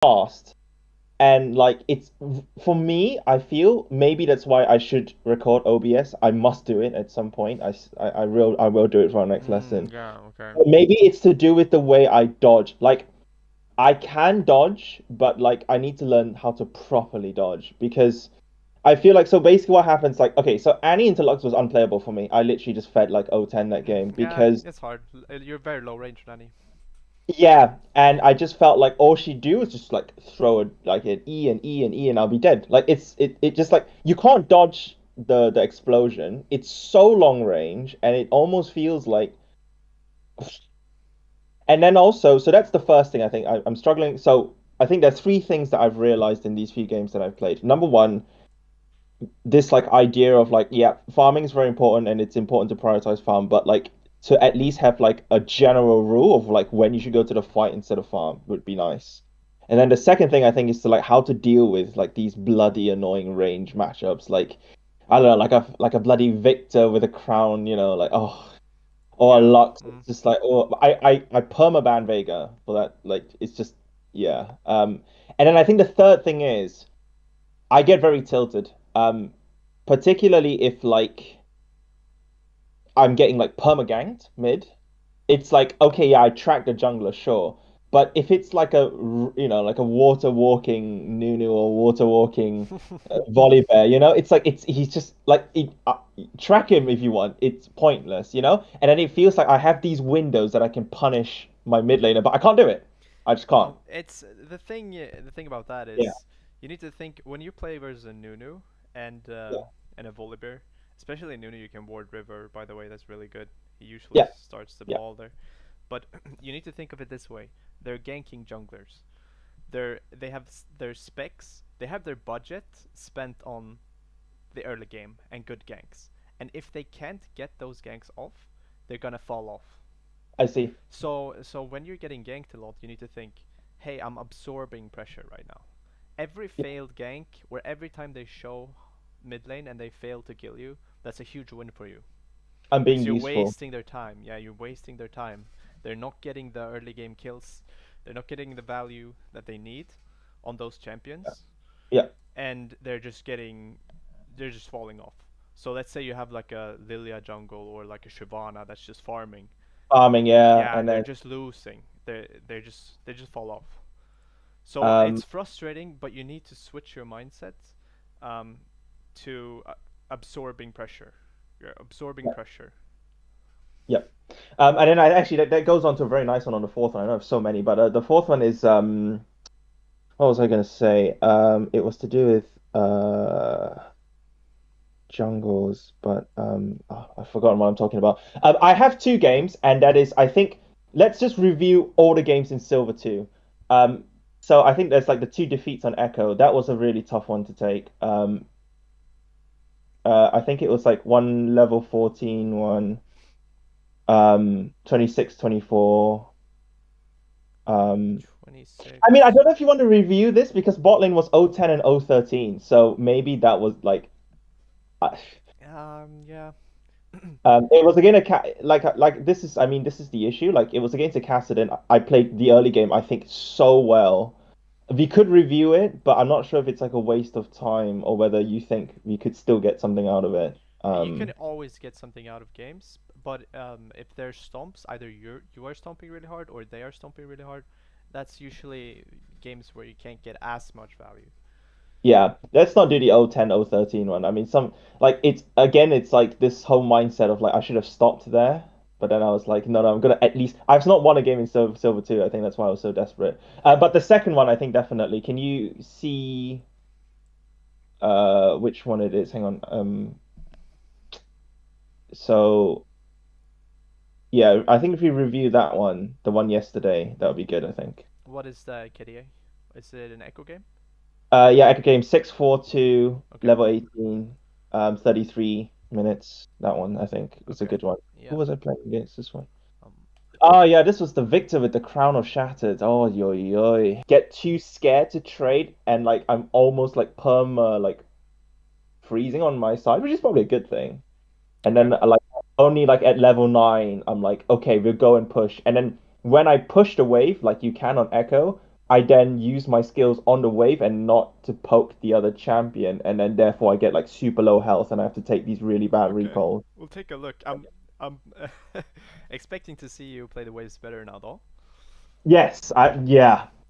fast. And like it's for me, I feel maybe that's why I should record OBS. I must do it at some point. I will do it for our next lesson. Yeah, okay. But maybe it's to do with the way I dodge. Like I can dodge, but like I need to learn how to properly dodge because I feel like so basically what happens like okay, so Annie into Lux was unplayable for me. I literally just fed like O10 that game Yeah, because it's hard. You're very low range, Nanny. yeah, and I just felt like all she'd do is just like throw it like an E and E and E and I'll be dead. Like it just like you can't dodge the explosion. It's so long range and it almost feels like and then also so that's the first thing I think I'm struggling. So I think there's three things that I've realized in these few games that I've played. Number one, this like idea of like yeah, farming is very important and it's important to prioritize farm, but like to at least have like a general rule of like when you should go to the fight instead of farm would be nice. And then the second thing I think is to like how to deal with like these bloody annoying range matchups, like I don't know, like a bloody Victor with a crown, like or a Yeah. Lux. Mm. It's just like I permaban Vega for that. Like it's just yeah. And then I think the third thing is I get very tilted. Particularly if like I'm getting like perma-ganked mid. It's like okay, yeah, I track the jungler, sure. But if it's like like a water walking Nunu or water walking Volibear, it's like he's just like track him if you want. It's pointless. And then it feels like I have these windows that I can punish my mid laner, but I can't do it. I just can't. It's the thing. The thing about that Yeah, is, you need to think when you play versus a Nunu and yeah, a Volibear, especially Nunu. You can ward River. By the way, that's really good. He usually yeah, starts the yeah. ball there. But you need to think of it this way: they're ganking junglers. They have their specs. They have their budget spent on the early game and good ganks. And if they can't get those ganks off, they're gonna fall off. I see. So when you're getting ganked a lot, you need to think, hey, I'm absorbing pressure right now. Every Yeah. failed gank, where every time they show mid lane and they fail to kill you, that's a huge win for you. I'm being Because you're useful. wasting their time. Yeah, you're wasting their time. They're not getting the early game kills. They're not getting the value that they need on those Yeah, champions. yeah. And they're just falling off. So let's say you have like a Lilia jungle or like a Shyvana that's just farming. Farming, yeah, Yeah, and they're then just losing. They just fall off. So um it's frustrating, but you need to switch your mindset um, to absorbing pressure. You're absorbing yeah, pressure. yeah. And then I actually that goes on to a very nice one on the fourth one. I know I have so many, but the fourth one is what was I gonna say? It was to do with jungles, but I've forgotten what I'm talking about. I have two games, and that is I think let's just review all the games in Silver 2. Um, so I think there's like the two defeats on Echo. That was a really tough one to take. I think it was like one level 14, one 26, 24. I mean, I 26. don't know if you want to review this because bot lane was O10 and O13, so maybe that was like, uh, Yeah. it was again like this is I mean this is the issue. Like it was against a Kassadin. I played the early game I think so well. We could review it, but I'm not sure if it's like a waste of time or whether you think we could still get something out of it. You can always get something out of games, but if there's stomps, either you are stomping really hard or they are stomping really hard. That's usually games where you can't get as much value. Yeah, let's not do the O10, O13 one. I mean, it's like this whole mindset of like I should have stopped there, but then I was like, no, no, I'm gonna at least. I've not won a game in Silver 2. I think that's why I was so desperate. But the second one, I think definitely. Can you see which one it is? Hang on. So yeah, I think if we review that one, the one yesterday, that would be good. I think. What is the KDA? Is it an echo game? Yeah, Echo Game 642, Okay. level 18, 33 minutes. That one, I think, is a Okay. good one. Who Yeah. was I playing against this one? Um. Oh, yeah, this was the Victor with the Crown of Shattered. Oh, yo, yo. Get too scared to trade, and like I'm almost like like freezing on my side, which is probably a good thing. And Okay. then like only like at level 9, I'm like, okay, we'll go and push. And then when I push the wave, like you can on Echo, I then use my skills on the wave and not to poke the other champion, and then therefore I get like super low health and I have to take these really bad Okay, recalls. we'll take a look. I'm expecting to see you play the waves better now, though. Yes,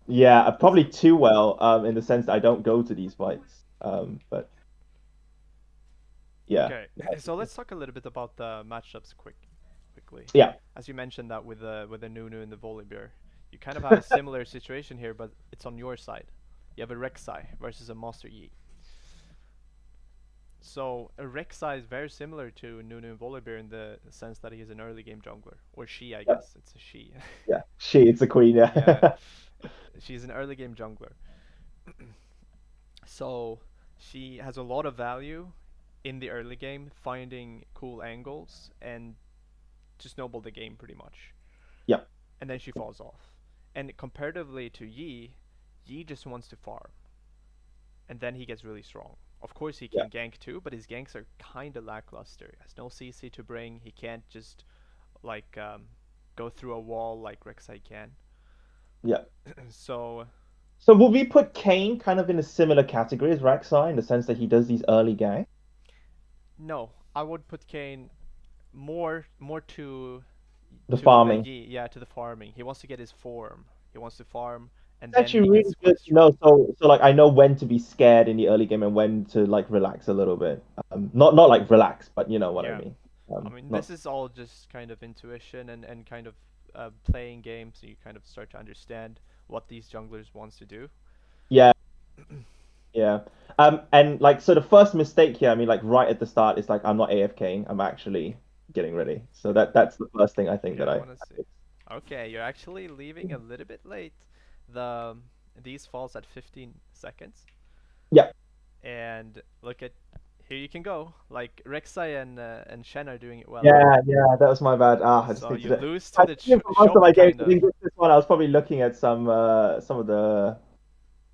yeah, probably too well, in the sense that I don't go to these fights. But yeah, Okay, so let's talk a little bit about the matchups quickly. yeah, As you mentioned that with the Nunu and the Volibear, you kind of have a similar situation here, but it's on your side. You have a Rek'Sai versus a Master Yi. So a Rek'Sai is very similar to Nunu and Volibear in the sense that he is an early game jungler, or she, I yeah, guess. It's a she. yeah. It's a queen, Yeah, yeah. she's an early game jungler. So she has a lot of value in the early game, finding cool angles and to snowball the game pretty much. Yeah, And then she falls off. And comparatively to Yi, Yi just wants to farm, and then he gets really strong. Of course, he yeah, can gank too, but his ganks are kind of lackluster. He has no CC to bring. He can't just like go through a wall like Rek'Sai can. yeah. So So will we put Kane kind of in a similar category as Rek'Sai in the sense that he does these early ganks? no, I would put Kane more The to farming. Yi, yeah, to the farming. He wants to get his form. He wants to farm, and It's then actually he really gets good quite to know. strong. So like I know when to be scared in the early game and when to like relax a little bit. Not like relax, but you know what I Yeah, mean. I mean Not this is all just kind of intuition and kind of playing games, so you kind of start to understand what these junglers wants to do. yeah, yeah. And like so the first mistake here, I mean, like right at the start, is like I'm not AFKing, I'm actually getting ready. So that's the first thing I think Yeah, that I I want to see. Okay, you're actually leaving a little bit late. The these falls at 15 seconds, yeah. and look at here you can go. Like Rek'Sai and Shen are doing it well. Yeah, that was my bad. I just So need to you do. lose to I the think for most of shop my games, kind I of. think this one I was probably looking at some of the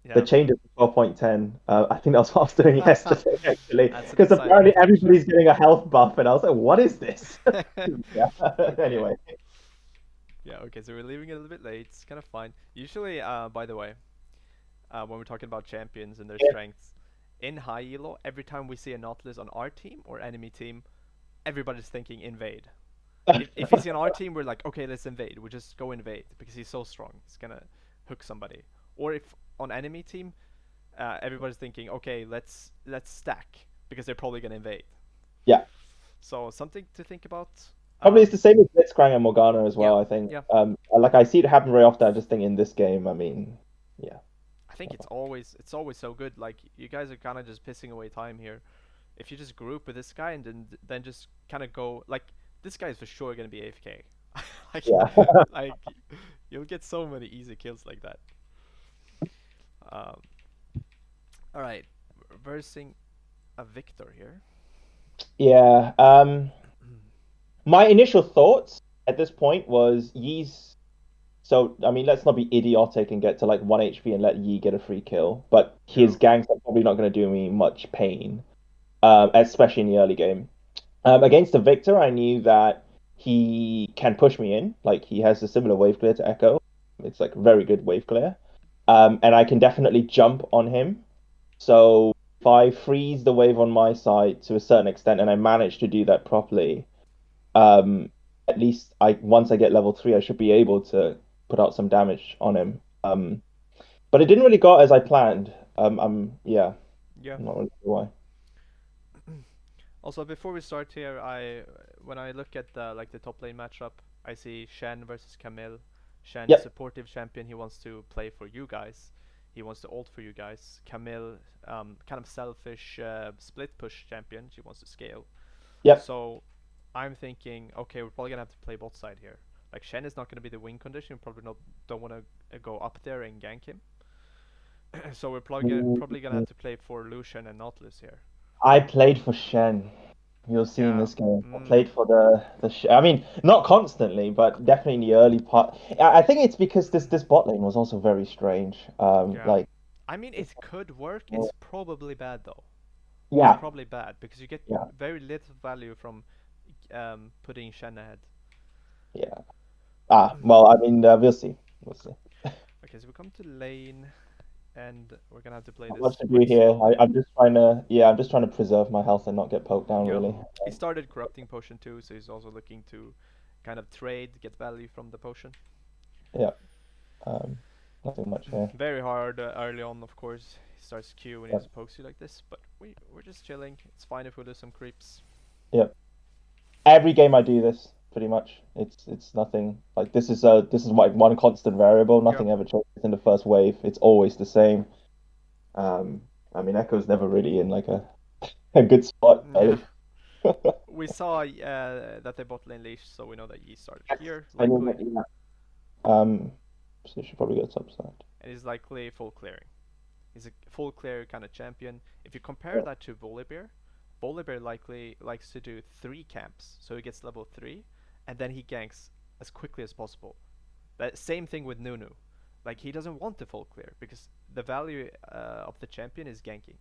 Yeah. changes to 12.10. I think that's what I was doing yesterday, actually, That's an because inside apparently information. everybody's getting a health buff, and I was like, what is this? Yeah. Okay. Anyway, Yeah, okay, so we're leaving it a little bit late. It's kind of fine. Usually, by the way, when we're talking about champions and their yeah. strengths, in high elo, every time we see a Nautilus on our team or enemy team, everybody's thinking invade. If he's on our team, we're like, okay, let's invade. We just go invade because he's so strong. He's gonna hook somebody. Or if on enemy team, everybody's thinking, okay, let's stack because they're probably gonna invade. Yeah. So something to think about. Probably it's Um, the same with Blitzcrank and Morgana as yeah, well, I think. yeah. Like I see it happen very often. I just think in this game, I mean, yeah. I think it's always so good. Like you guys are kind of just pissing away time here. If you just group with this guy and then just kind of go like this guy is for sure gonna be AFK. like Yeah. like you'll get so many easy kills like that. Um, all right, versing a Victor here. Yeah. My initial thoughts at this point was Yee's. So, I mean, let's not be idiotic and get to like 1 HP and let Yi get a free kill. But Yeah, his ganks are probably not going to do me much pain, especially in the early game. Against the Victor, I knew that he can push me in. Like, he has a similar wave clear to Echo. It's like very good wave clear. And I can definitely jump on him. So, if I freeze the wave on my side to a certain extent and I manage to do that properly, um, at least I once I get level 3, I should be able to put out some damage on him. But it didn't really go as I planned. Yeah, yeah. I'm not really sure why. Also, before we start here, I when I look at the top lane matchup, I see Shen versus Camille. Shen, Yep, supportive champion, he wants to play for you guys. He wants to ult for you guys. Camille, kind of selfish split push champion. She wants to scale. yep. So I'm thinking, okay, we're probably gonna have to play bot side here. Like Shen is not gonna be the win condition. We probably not don't want to go up there and gank him. So we're probably gonna have to play for Lucian and Nautilus here. I played for Shen. You'll see in Yeah. this game. I Mm, played for I mean, not constantly, but definitely in the early part. I think it's because this bot lane was also very strange. yeah. Like, I mean, it could work. It's probably bad though. It's yeah, probably bad because you get yeah, very little value from putting Shen ahead. yeah. Well, I mean, we'll see. We'll see. Okay, so we come to lane, and we're gonna have to play Not this much to do quite here. slowly. I'm just trying to, yeah, I'm just trying to preserve my health and not get poked down, Yeah. really. He started corrupting potion too, so he's also looking to kind of trade, get value from the potion. Yeah. Um, Nothing much here. Very hard early on, of course. He starts Q when he Yeah. pokes you like this, but we're just chilling. It's fine if we lose some creeps. Yeah. Every game I do this pretty much. It's nothing like this is like one constant variable. Yep. Nothing ever changes in the first wave. It's always the same. Um, I mean, Echo's never really in like a good spot Yeah. early. We saw that they bot lane leash, so we know that he started Yes, here, I mean, likely, yeah. Um, so you should probably go top side. and he's likely full clearing. He's a full clear kind of champion. If you compare Yeah, that to Volibear, Volibear likely likes to do 3 camps, so he gets level 3, and then he ganks as quickly as possible. That same thing with Nunu. Like he doesn't want the full clear because the value of the champion is ganking.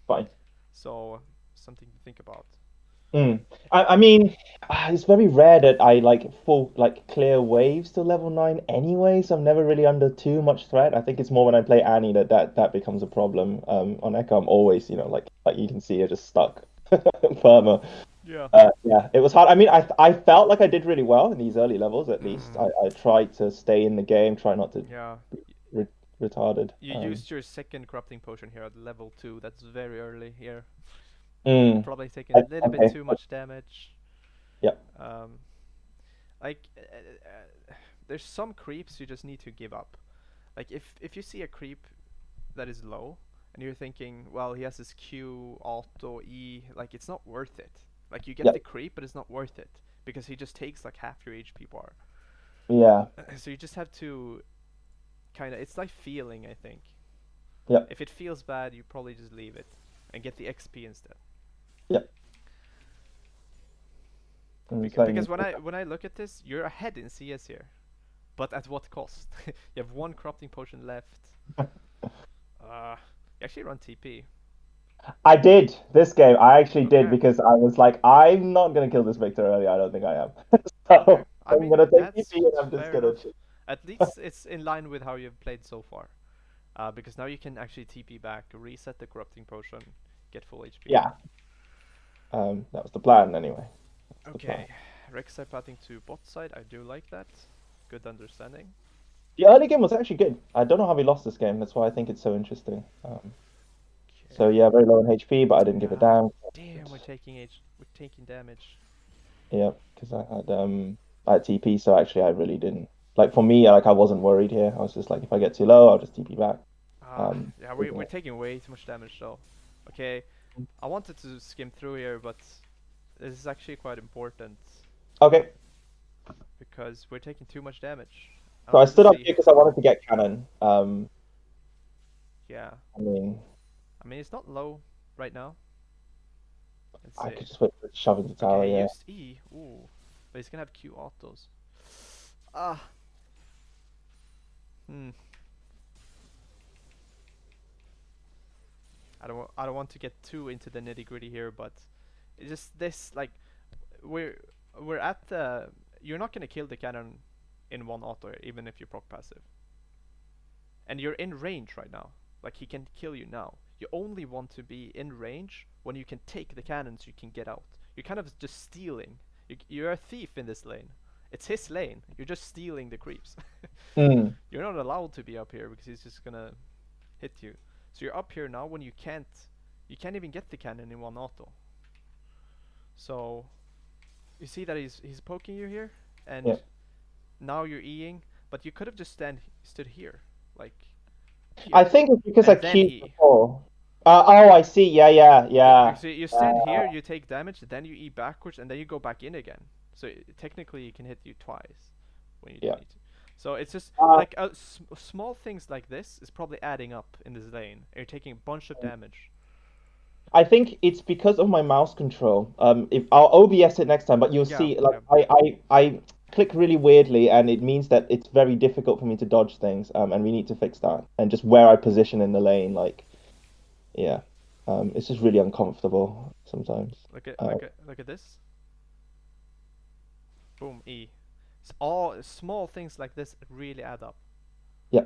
fine. So something to think about. Mm. I mean, it's very rare that I like full like clear waves to level 9 anyway, so I'm never really under too much threat. I think it's more when I play Annie that becomes a problem. On Echo, I'm always, like you can see, I just stuck firmer. Yeah. Yeah, it was hard. I mean, I felt like I did really well in these early levels, at least. Mm, I tried to stay in the game, try not to yeah. be re retarded. You used your second corrupting potion here at level 2. That's very early here. Mm, Probably taking a little bit okay. too much damage. Yep. Um, like there's some creeps you just need to give up. Like if you see a creep that is low and you're thinking, well, he has this Q, auto, E, like it's not worth it. Like you get the Yep. creep, but it's not worth it because he just takes like half your HP bar. Yeah. So you just have to kind of, it's like feeling, I think. Yep. If it feels bad, you probably just leave it and get the XP instead. Yep. I'm just letting Because you. when I look at this, you're ahead in CS here, but at what cost? You have one corrupting potion left. You actually run TP. I did this game. I actually did Okay. because I was like, I'm not gonna kill this Victor early. I don't think I am. Okay. So I I'm mean, gonna take that's TP and I'm just fair gonna. enough. At least it's in line with how you've played so far. Because now you can actually TP back, reset the corrupting potion, get full HP. Yeah. That was the plan anyway. That's the plan. Okay. Rek'Sai pathing to bot side. I do like that. Good understanding. The early game was actually good. I don't know how we lost this game. That's why I think it's so interesting. So Okay. yeah, very low in HP, but I didn't give a Yeah. damn. Damn, we're taking damage. Yeah, because I had TP, so actually I really didn't. Like for me, like I wasn't worried here. I was just like, if I get too low, I'll just TP back. Yeah, Taking we're it. taking way too much damage though. Okay, I wanted to skim through here, but this is actually quite important Okay, because we're taking too much damage. I so I want to stood up see here because I how. wanted to get cannon. Yeah, I mean, I mean it's not low right now. Let's I see. could just wait for it to shove into tower. Okay, he Yeah, used E. Ooh, but he's gonna have Q autos. Ah, hmm. I don't want to get too into the nitty gritty here, but it's just this like we're we're at the. You're not gonna kill the cannon in one auto even if you proc passive. And you're in range right now. Like he can kill you now. You only want to be in range when you can take the cannons you can get out. You're kind of just stealing. You're a thief in this lane. It's his lane. You're just stealing the creeps. mm, You're not allowed to be up here because he's just gonna hit you. So you're up here now when you can't even get the cannon in one auto. So you see that he's poking you here, yeah. and now you're Eing, but you could have just stood here, like I here, think it's because I and then queued E. before. Oh, I see. Yeah, yeah, yeah. Because you stand Uh, here, you take damage, then you E backwards, and then you go back in again. So technically, it can hit you twice when you yeah. don't need to. So it's just Uh, like small things like this is probably adding up in this lane. And you're taking a bunch of damage. I think it's because of my mouse control. If I'll OBS it next time, but you'll Yeah, see, like yeah. I click really weirdly, and it means that it's very difficult for me to dodge things. And we need to fix that. And just where I position in the lane, like yeah, it's just really uncomfortable sometimes. Look at this. Boom, E. It's all small things like this really add up. Yeah,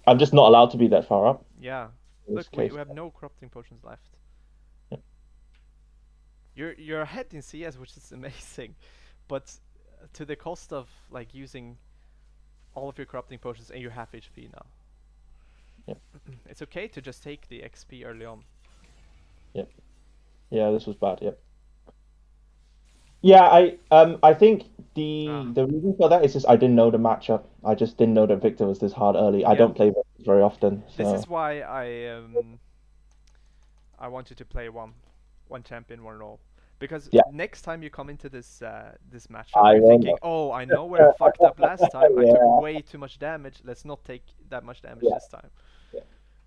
I'm just not allowed to be that far up Yeah. in this Look, we case. have no corrupting potions left. Yeah. You're ahead in CS, which is amazing, but to the cost of like using all of your corrupting potions and you're half HP now. Yeah. It's okay to just take the XP early on. Yeah. Yeah, this was bad. Yeah. Yeah, I think Ah, the reason for that is just I didn't know the matchup. I just didn't know that Victor was this hard early. I yeah. don't play Victor very often, This is so why I want you to play one champion, one role. Because yeah, next time you come into this matchup, I you're won't thinking, know. "Oh, I know where I fucked up last time. I took Yeah, way too much damage. Let's not take that much damage yeah, this time." yeah,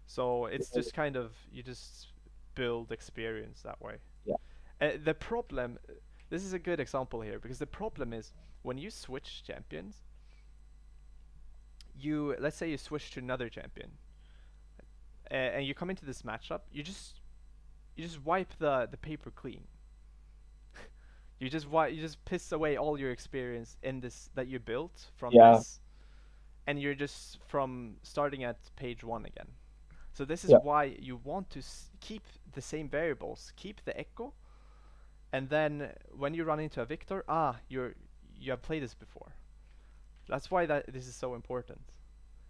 So it's just kind of you just build experience that way. yeah. The problem, this is a good example here because the problem is when you switch champions, you let's say you switch to another champion, and you come into this matchup, you just wipe the paper clean. You just piss away all your experience in this that you built from Yeah. this, and you're just from starting at page one again. So this is Yeah. why you want to keep the same variables, keep the echo, and then when you run into a victor, you have played this before. That's why this is so important,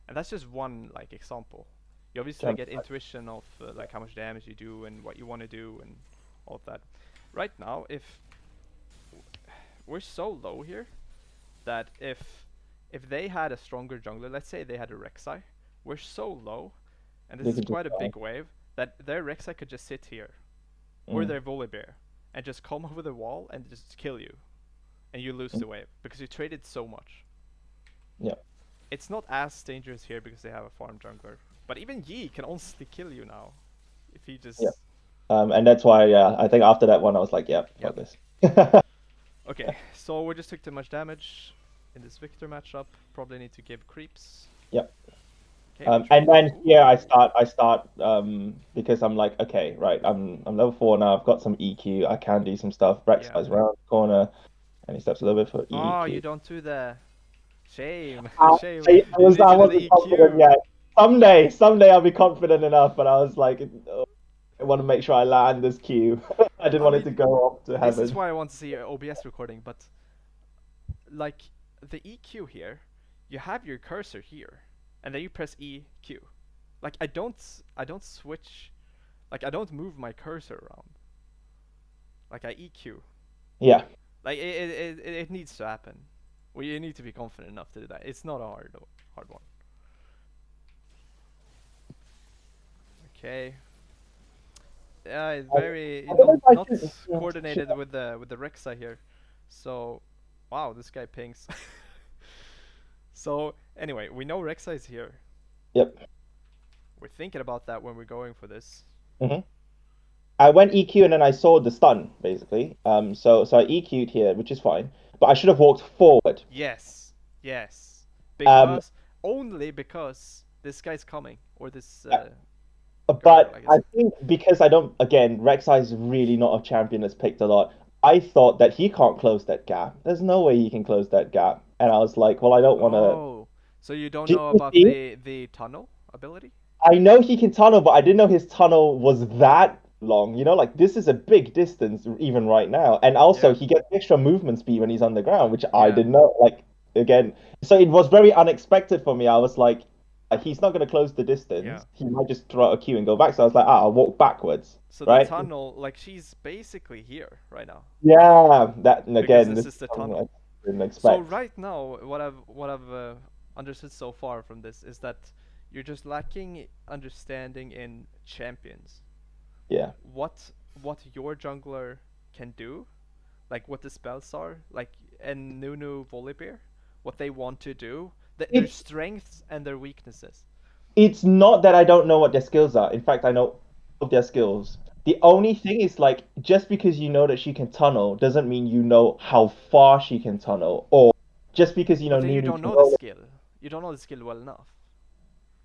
and that's just one like example. You obviously Champ- get intuition of like how much damage you do and what you want to do and all of that. Right now, if we're so low here that if they had a stronger jungler, let's say they had a Rek'Sai, we're so low, and this They is could just quite a big wave that their Rek'Sai could just sit here or mm, their Volibear and just come over the wall and just kill you, and you lose mm, the wave because you traded so much. yeah, It's not as dangerous here because they have a farm jungler, but even Yi can honestly kill you now if he yeah. just. And that's why, yeah, I think after that one, I was like, yeah, Yep. fuck this. Okay, so we just took too much damage in this Victor matchup. Probably need to give creeps. Yeah. Okay, what should we And go? then here Ooh. I start because I'm like, okay, right, I'm level 4 now. I've got some EQ. I can do some stuff. Rex Yeah. guys around the corner, and he steps a little bit for Oh, you EQ. don't do the shame. I, Shame. You I need to do the wasn't confident EQ. yet. Someday I'll be confident enough. But I was like, oh, I want to make sure I land this Q. I didn't I want it mean, to go off to this is heaven. why I want to see your OBS recording, but like the EQ here, you have your cursor here, and then you press EQ. Like I don't switch, like I don't move my cursor around. Like I EQ. Yeah, Like it needs to happen. Well, you need to be confident enough to do that. It's not a hard one. Okay. Yeah, it's very I don't know if I not should. coordinated with the Rexa here. So, wow, this guy pings. So anyway, we know Rexa is here. Yep. We're thinking about that when we're going for this. hmm I went EQ and then I saw the stun basically. So I EQ'd here, which is fine, but I should have walked forward. Yes, yes, Um, because only because this guy's coming or this girl, But I I guess. think because I don't, again, Rek'Sai is really not a champion that's picked a lot. I thought that he can't close that gap. There's no way he can close that gap. And I was like, well, I don't want to. Oh, so you don't Did know you about see? the tunnel ability? I know he can tunnel, but I didn't know his tunnel was that long. Like this is a big distance even right now. And also Yeah, he gets extra movement speed when he's on the ground, which I yeah, didn't know. Like again, so it was very unexpected for me. I was like, he's not going to close the yeah. distance. He might just throw out a Q and go back. So I was like, I'll walk backwards, So the right? tunnel, like she's basically here right now Yeah, that and because again, this this is is the something I tunnel. didn't So expect. right now, what I've understood so far from this is that you're just lacking understanding in champions. Yeah, What what your jungler can do, like what the spells are, like and Nunu Volibear, what they want to do, their it's strengths and their weaknesses. it's not that I don't know what their skills are. In fact, I know all of their skills. The only thing is like just because you know that she can tunnel doesn't mean you know how far she can tunnel, or just because you But know then you Nunu don't can know the roll. skill. You don't know the skill well enough.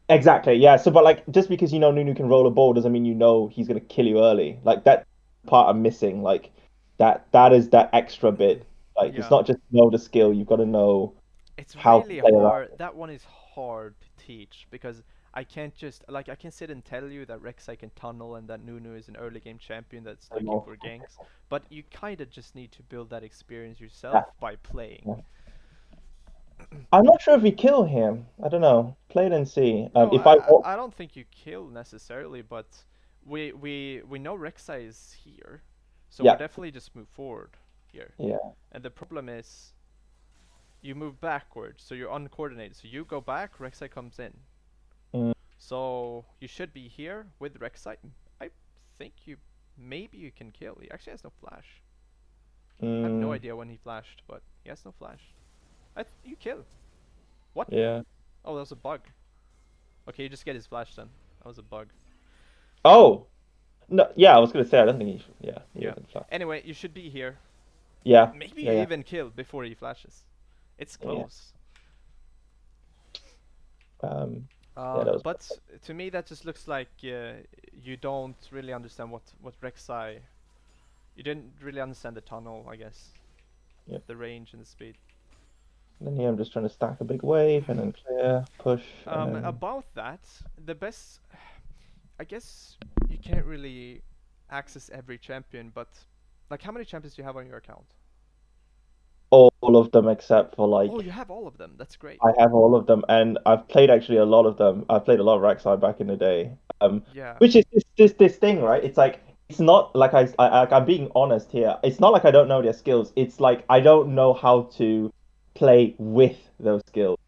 Exactly, yeah. So, but like just because you know Nunu can roll a ball doesn't mean you know he's gonna kill you early. Like that part I'm missing. Like that is that extra bit. Like it's Yeah. not just know the skill. You've got to know It's how to really play around. hard. That one is hard to teach because I can't just like I can sit and tell you that Rek'Sai can tunnel and that Nunu is an early game champion that's looking for ganks, but you kind of just need to build that experience Yeah, yourself by playing. yeah. I'm not sure if we kill him. I don't know. Play it and see. No, If I walk, I don't think you kill necessarily, but we know Rek'Sai is here, so we're yeah, definitely just move forward here. yeah. And the problem is you move backwards, so you're uncoordinated. So you go back, Rek'Sai comes in. Mm, So you should be here with Rek'Sai. I think you maybe you can kill. He actually has no flash. I have no mm, idea when he flashed, but he has no flash. You kill. What? yeah. Oh, that was a bug. Okay, you just get his flash then. That was a bug. Oh no, yeah. I was gonna say I don't think he. Yeah, he Yeah. wasn't flat. Anyway, you should be here. Yeah, Maybe yeah, you yeah, even kill before he flashes. It's yeah. close. Yeah, that was. But to me that just looks like you don't really understand what Rek'Sai. You didn't really understand the tunnel, I guess. Yep. The range and the speed. And then here I'm just trying to stack a big wave and then clear, push, and then. About that, the best, I guess you can't really access every champion, but like how many champions do you have on your account? All of them except for Oh, like you have all of them. That's great. I have all of them, and I've played actually a lot of them. I've played a lot of Rek'Sai back in the day. Yeah. Which is this thing, right? It's like it's not like I'm being honest here. It's not like I don't know their skills. It's like I don't know how to play with those skills.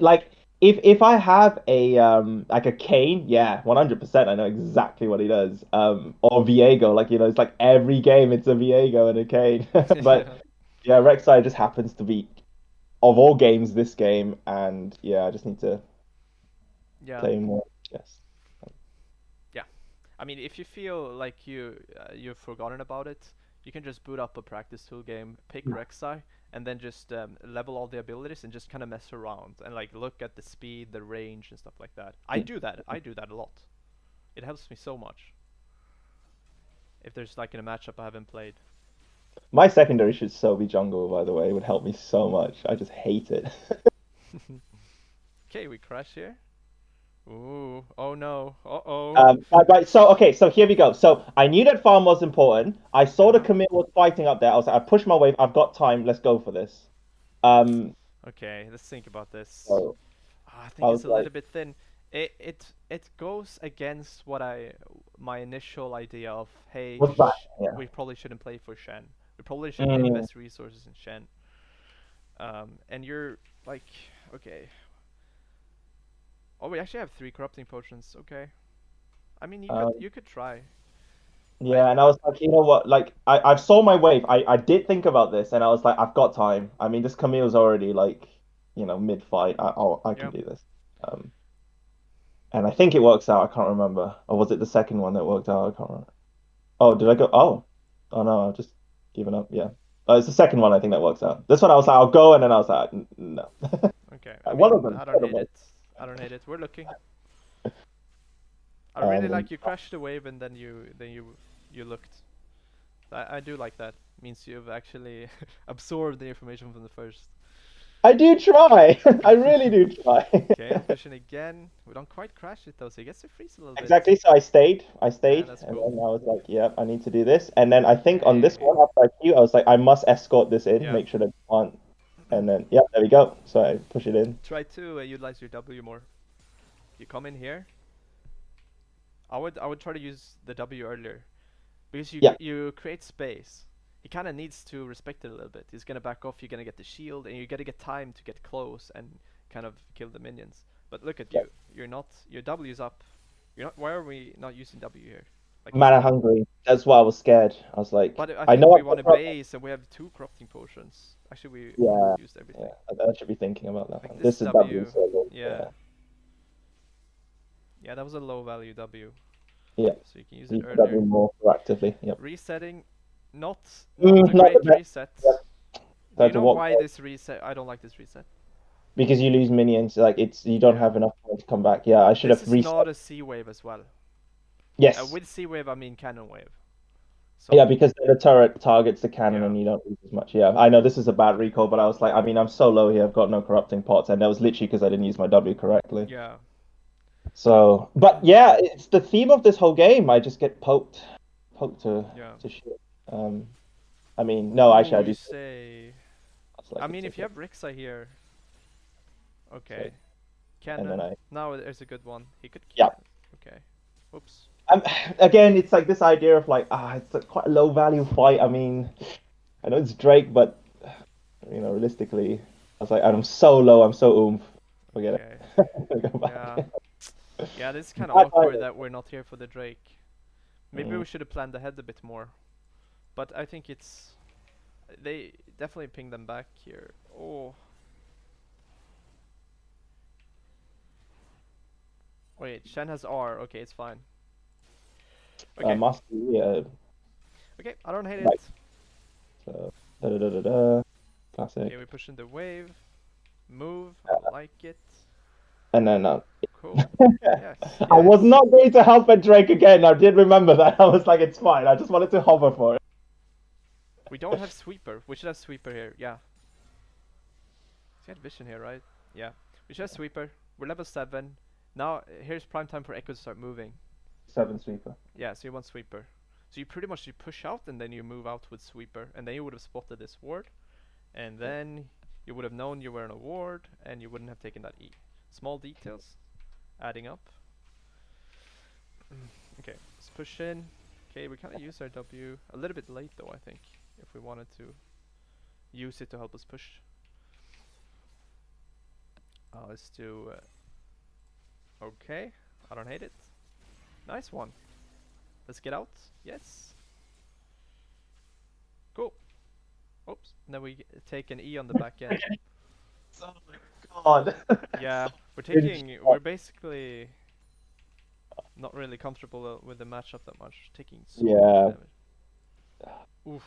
Like if I have a like a Kane, yeah, 100% I know exactly what he does. Or Viego, like it's like every game it's a Viego and a Kane. But Yeah. yeah, Rek'Sai just happens to be of all games this game, and yeah, I just need to Yeah. play more. Yes. Yeah. I mean, if you feel like you've forgotten about it, you can just boot up a practice tool game, pick Rek'Sai, and then just level all the abilities and just kind of mess around and like look at the speed, the range, and stuff like that. I do that. I do that a lot. It helps me so much. If there's like in a matchup I haven't played. My secondary should so be jungle, by the way. It would help me so much. I just hate it. Okay, we crash here. Ooh. Oh no. Uh oh. Right, so okay, so here we go. So I knew that farm was important. I saw Uh the huh. Camille was fighting up there. I was like, I pushed my wave. I've got time. Let's go for this. Um, Okay, let's think about this. so I I think was it's a like, little bit thin. It goes against what my initial idea of hey what's that? Yeah. we probably shouldn't play for Shen. We probably shouldn't Mm, invest resources in Shen. And you're like okay. Oh, we actually have 3 corrupting potions. Okay. I mean um, you could try. I yeah, and I was like, you know what? Like, I saw my wave. I did think about this, and I was like, I've got time. I mean, this Camille's already like, mid fight. I can yeah. do this. Um, and I think it works out. I can't remember. Or was it the second one that worked out? I can't remember. Oh, did I go? Oh no, I've just given up. Yeah. It's the second one I think that works out. This one I was like, I'll go, and then I was like, No." Okay. I One of mean them. I don't One of hate them. it. I don't hate it. We're looking. I really Um, like you crashed the wave and then you looked. I do like that. Means you've actually absorbed the information from the first. I do try. I really do try. Okay, pushing again. We don't quite crash it though, so he gets to freeze a little bit. Exactly. So I stayed. I Yeah, stayed, that's and cool. then I was like, "Yeah, I need to do this." And then I think on this Okay. one after I queue, I was like, "I must escort this in, Yeah. make sure that they can't." And then, yeah, there we go. So I push it in. Try to utilize your W more. You come in here. I would try to use the W earlier because Yeah, you create space. He kind of needs to respect it a little bit. He's gonna back off. You're gonna get the shield, and you gotta get time to get close and kind of kill the minions. But look at yeah. you. You're not. Your W's up. You're not. Why are we not using W here? Like he's Mana gonna. hungry. That's why I was scared. I was like, But I I think know we I've want a got. base, and we have 2 corrupting potions. Actually, we Yeah, used yeah. everything. I should be thinking about that Like one. this This is W, W. so good. Yeah. Yeah, Yeah, that was a low value W. yeah. So you can use it Use W earlier. more proactively. Yep. Resetting, not not a Not the great best. reset. Yep. So Do I you had to know walk why back this reset? I don't like this reset. because you lose minions. Like you don't Yeah. have enough time to come back. Yeah, I should This have is not reset. a C wave as well. Yes. With C wave I mean cannon wave. Yeah, So because the turret targets the cannon yeah, and you don't lose as much. Yeah, I know this is a bad recall, but I was like, I mean, I'm so low here. I've got no corrupting pots, and that was literally because I didn't use my W correctly. yeah. So, but yeah, it's the theme of this whole game. I just get poked Yeah. to shit. Um, I mean, no, actually, Ooh, I you do. say. It's like I it's mean, if you okay. have Rixa here, It's like, okay. and then Cannon. I, Now there's a good one. He could yeah. can. Okay. Oops. Um, again, it's like this idea of like, it's a quite a low value fight. I mean, I know it's Drake, but realistically, I was like, I'm so low, I'm so oomph. Forget Okay. it. Go Yeah. back. Yeah, this is kind of Bad awkward timing. that we're not here for the Drake. Maybe Mm, we should have planned ahead a bit more. But I think it's. They definitely ping them back here. Oh. Wait, Shen has R. Okay, it's fine. Okay. must be Okay, I don't hate it. right. So da da da da da. Okay, we Classic. push in the wave. Move. I like it. And then Cool. Yes, I was yes. not going to help at Drake again. I did remember that. I was like, it's fine. I just wanted to hover for it. We don't have sweeper. We should have sweeper here. Yeah. He had vision here, right? Yeah. We should have sweeper. We're level 7. Now, here's prime time for Echo to start moving. Seven sweeper. Yeah, so you want sweeper. So you pretty much you push out and then you move out with sweeper. And then you would have spotted this ward. And Yeah. then you would have known you were in a ward and you wouldn't have taken that E. Small details adding up. Okay, let's push in. Okay, we kind of use our W a little bit late though, I think, if we wanted to use it to help us push. Let's do. Okay, I don't hate it. Nice one. Let's get out. Yes. Cool. Oops. Now we take an E on the back end. Oh my God. Yeah, So we're cringe. taking. We're basically not really comfortable with the matchup that much. Taking so much Yeah. damage. Oof.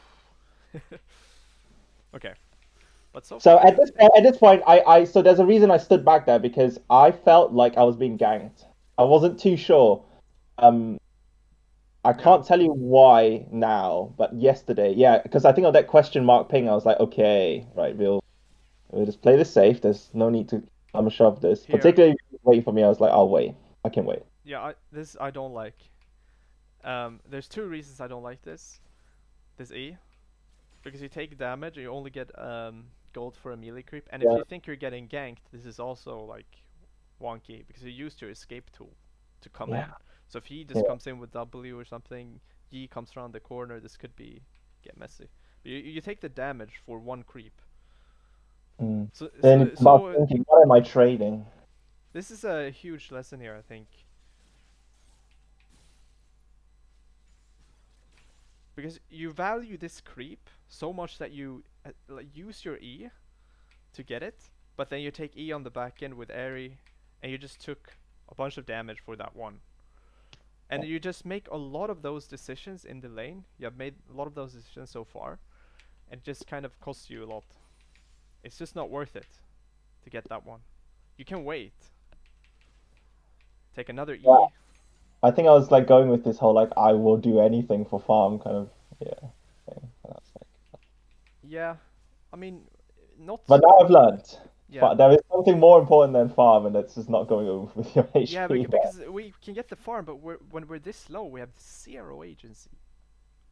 Okay, but so So far, at this point, so there's a reason I stood back there because I felt like I was being ganked. I wasn't too sure. Um, I yeah, can't tell you why now, but yesterday, yeah, because I think of that question mark ping, I was like, okay, right, we'll just play this safe. There's no need to shove this. here, Particularly waiting for me, I was like, I'll wait. I can wait. yeah, this I don't like. There's two reasons I don't like this E, because you take damage and you only get gold for a melee creep, and if Yeah, you think you're getting ganked, this is also like wonky because you used your escape tool to come yeah, in. So if he just yeah. comes in with W or something, Yi comes around the corner, this could be get messy. But you take the damage for one creep. Mm. So Then so it's about so thinking, what am I trading? this is a huge lesson here, I think, because you value this creep so much that you like, use your E to get it, but then you take E on the back end with Airy, and you just took a bunch of damage for that one. And you just make a lot of those decisions in the lane. You have made a lot of those decisions so far, and it just kind of costs you a lot. It's just not worth it to get that one. You can wait. Take another Yeah, E. I think I was like going with this whole like I will do anything for farm kind of yeah thing. And I was like, Yeah, I mean, not. but now I've learned. Yeah, There is something more important than farm, and that's just not going over with your yeah, HP. because we can get the farm, but when we're this low, we have zero agency.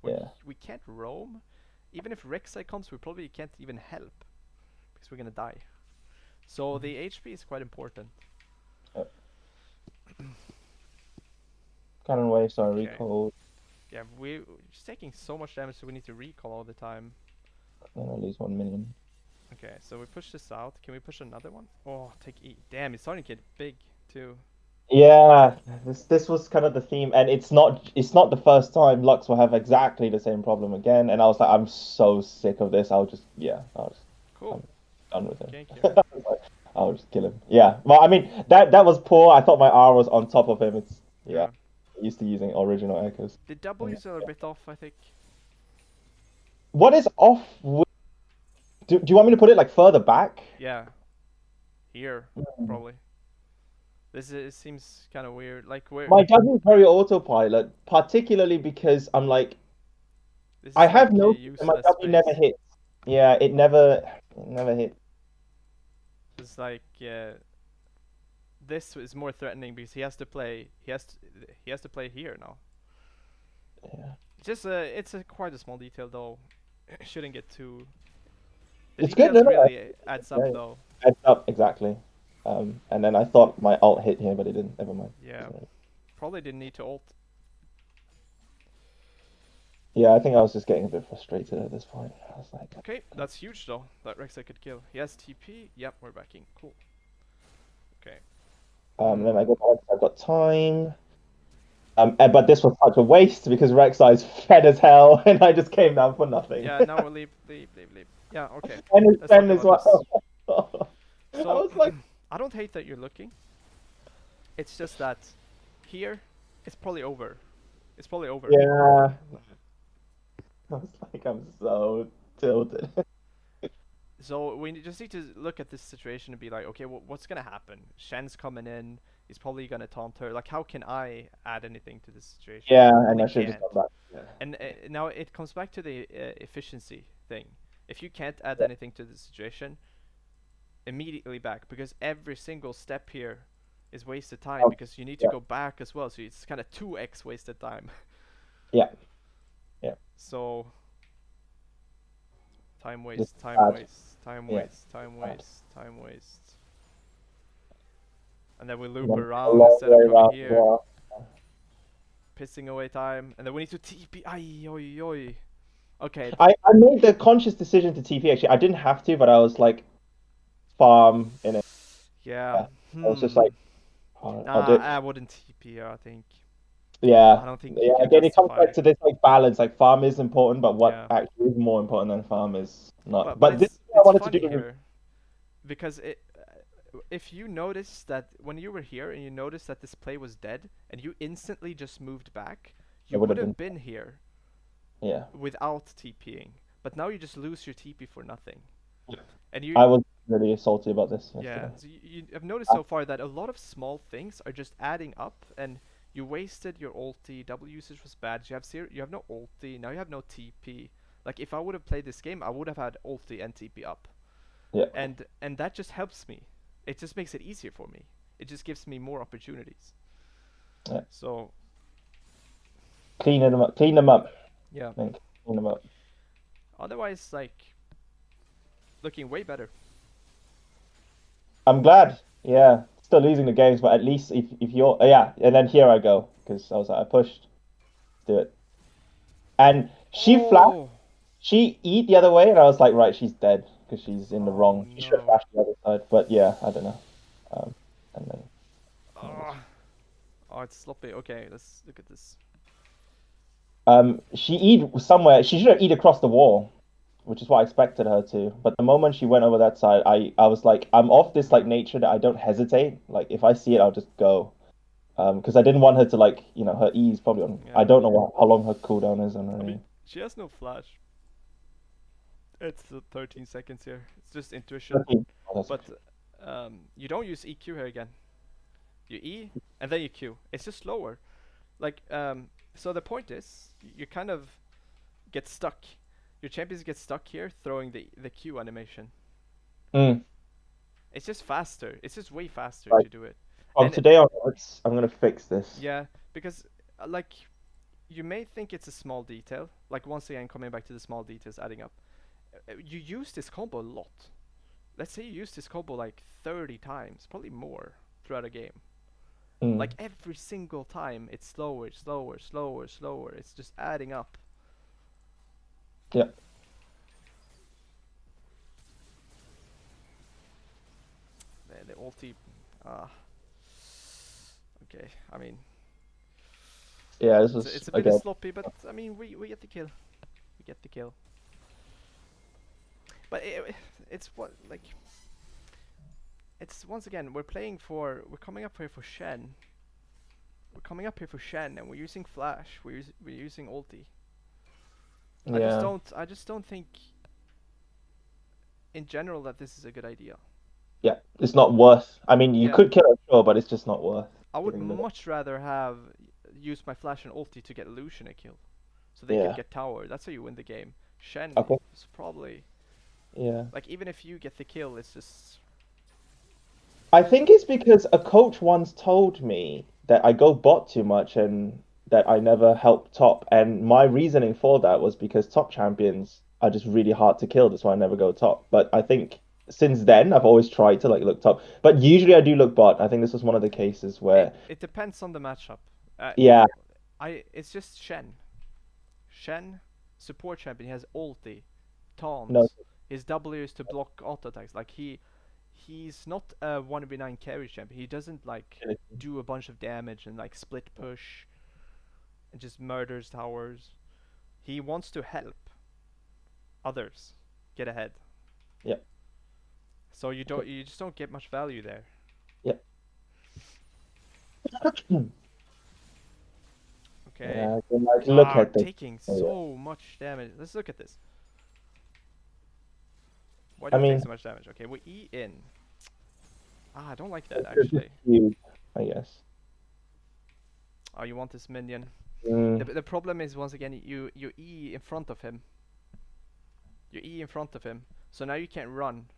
Yeah. We can't roam. Even if Rek'Sai comes, we probably can't even help because we're gonna die. So the HP is quite important. Yeah. Cannon wave, so I Okay. recall, Yeah, we're just taking so much damage, so we need to recall all the time. then I lose 1 million. Okay, so we push this out. Can we push another one? Oh, take E. Damn, it's starting to get big too. Yeah, this was kind of the theme, and it's not the first time Lux will have exactly the same problem again. And I was like, I'm so sick of this. Cool. I'm done with him. Gank here. I was like, I'll just kill him. Yeah, well, I mean that was poor. I thought my R was on top of him. It's yeah, Yeah. used to using original echoes. The Yeah. W's are a bit off, I think. What is off with, do you want me to put it like further back? Yeah, here, Mm. probably. It seems kind of weird. Like, we're. My W is very autopilot, particularly because I'm like This I is like have noticed that my useless W never space. hits. Yeah, it never hits. It's like, this is more threatening because he has to play. He has to play here now. Yeah. Just it's a quite a small detail though. Shouldn't get too. The It's good, no, details no, really adds up yeah, though. heads up, exactly. And then I thought my alt hit here, but it didn't. Never mind. Yeah, Doesn't really- probably didn't need to ult. Yeah, I think I was just getting a bit frustrated at this point. I was like, Okay, that's huge though. That Rek'Sai could kill. He has TP. Yep, we're backing. Cool. Okay. then I Hmm. go back, I've got time. But this was such a waste because Rek'Sai's fed as hell, and I just came down for nothing. Yeah, now we'll leave, leave, leave, leave. Yeah, okay. And his Let's talk friend as about this. well. I So, was like, I don't hate that you're looking. It's just that here, it's probably over. It's probably over. yeah. I was like, I'm so tilted. So we just need to look at this situation and be like, okay, what's gonna happen? Shen's coming in. He's probably gonna taunt her. Like, how can I add anything to this situation? Yeah, and Probably I should have just can't. gone back. Yeah. And now it comes back to the efficiency thing. If you can't add anything to the situation, immediately back because every single step here is wasted time Um, because you need to yeah, go back as well. So it's kind of 2x wasted time. yeah, yeah. So time Just waste, time bad. waste, time Yeah, waste, time bad. waste, time waste. And then we And loop then a around long instead of way coming around as here, well. pissing away time. And then we need to TP. Ay, oi, oi. Okay. I made the conscious decision to TP actually. I didn't have to, but I was like farm in it. Yeah. Yeah. I was just Hmm. like, I'll do Nah, it. I wouldn't TP here, I think. I Yeah. don't think you Yeah. can Again, it comes justify. back to this like balance. Like farm is important, but what Yeah. actually is more important than farm is not. But But this is what I it's wanted to funny do with here because if you notice that when you were here and you noticed that this play was dead and you instantly just moved back, it you would would have have been. been here Yeah. without TPing. But now you just lose your TP for nothing. And I was really salty about this yeah, yesterday. so you have noticed so far that a lot of small things are just adding up and you wasted your ulti, W usage was bad, you have no ulti, now you have no TP. Like if I would have played this game, I would have had ulti and TP up. Yeah. And that just helps me. It just makes it easier for me. It just gives me more opportunities. Yeah. So Clean them up. Clean them up. yeah. I think. Clean them up. Otherwise, like looking way better. I'm glad. Yeah. Still losing the games, but at least if you're yeah, and then here I go because I was like I pushed. Do it. And she flashed. Oh, She eat the other way, and I was like, right, she's dead because she's in the oh wrong. She should have no. flashed the other side. But yeah, I don't know. And then Oh, oh, it's sloppy. Okay, let's look at this. she eat somewhere. She should have eat across the wall, which is what I expected her to. But the moment she went over that side, I was like, I'm off this like nature that I don't hesitate. Like if I see it, I'll just go. Because I didn't want her to like, her E is probably on. I Yeah. don't know how long her cooldown is on I her mean, E. she has no flash. It's 13 seconds here. It's just intuition. 13. Oh, But you don't use EQ here again. You E and then you Q. It's just slower. Like so the point is you kind of get stuck. Your champions get stuck here throwing the Q animation. Mm, It's just faster. It's just way faster right. to do it. From And today onwards, I'm gonna fix this. yeah, because like you may think it's a small detail. Like once again coming back to the small details adding up. You use this combo a lot. Let's say you use this combo like 30 times, probably more throughout a game. Mm, Like every single time it's slower, slower, slower, slower. It's just adding up. yeah. The ulti. Ah. Okay. I mean, Yeah, this it's was a bit again. sloppy, but I mean, we get the kill. We get the kill. But it's what like it's once again we're coming up here for Shen. We're coming up here for Shen, and we're using flash. We're using ulti. Yeah, I just don't think in general that this is a good idea. yeah. It's not worth. I mean, you Yeah, could kill her, sure, but it's just not worth I would giving the. much rather have used my flash and ulti to get Lucian a kill, so they could Yeah. get tower. That's how you win the game. Shen Okay. is probably Yeah. like even if you get the kill, it's just I think it's because a coach once told me that I go bot too much and that I never help top. And my reasoning for that was because top champions are just really hard to kill. That's why I never go top. But I think since then, I've always tried to like look top. But usually I do look bot. I think this was one of the cases It where, it depends on the matchup. yeah, I it's just Shen. Shen, support champion, he has ulti, no, taunts. His W is to block auto attacks. Like he's not a 1v9 carry champion. He doesn't like do a bunch of damage and like split push and just murders towers. He wants to help others get ahead. yeah, So you just don't get much value there. yeah. Okay. Yeah, I can like look Wow, at the. taking Oh, yeah. so much damage. Let's look at this. Why do I you take mean, so much damage? Okay, we E in. Ah, I don't like that it's just actually. huge, I guess. Oh, you want this minion. The Mm. the problem is once again you E in front of him. You E in front of him. So now you can't run.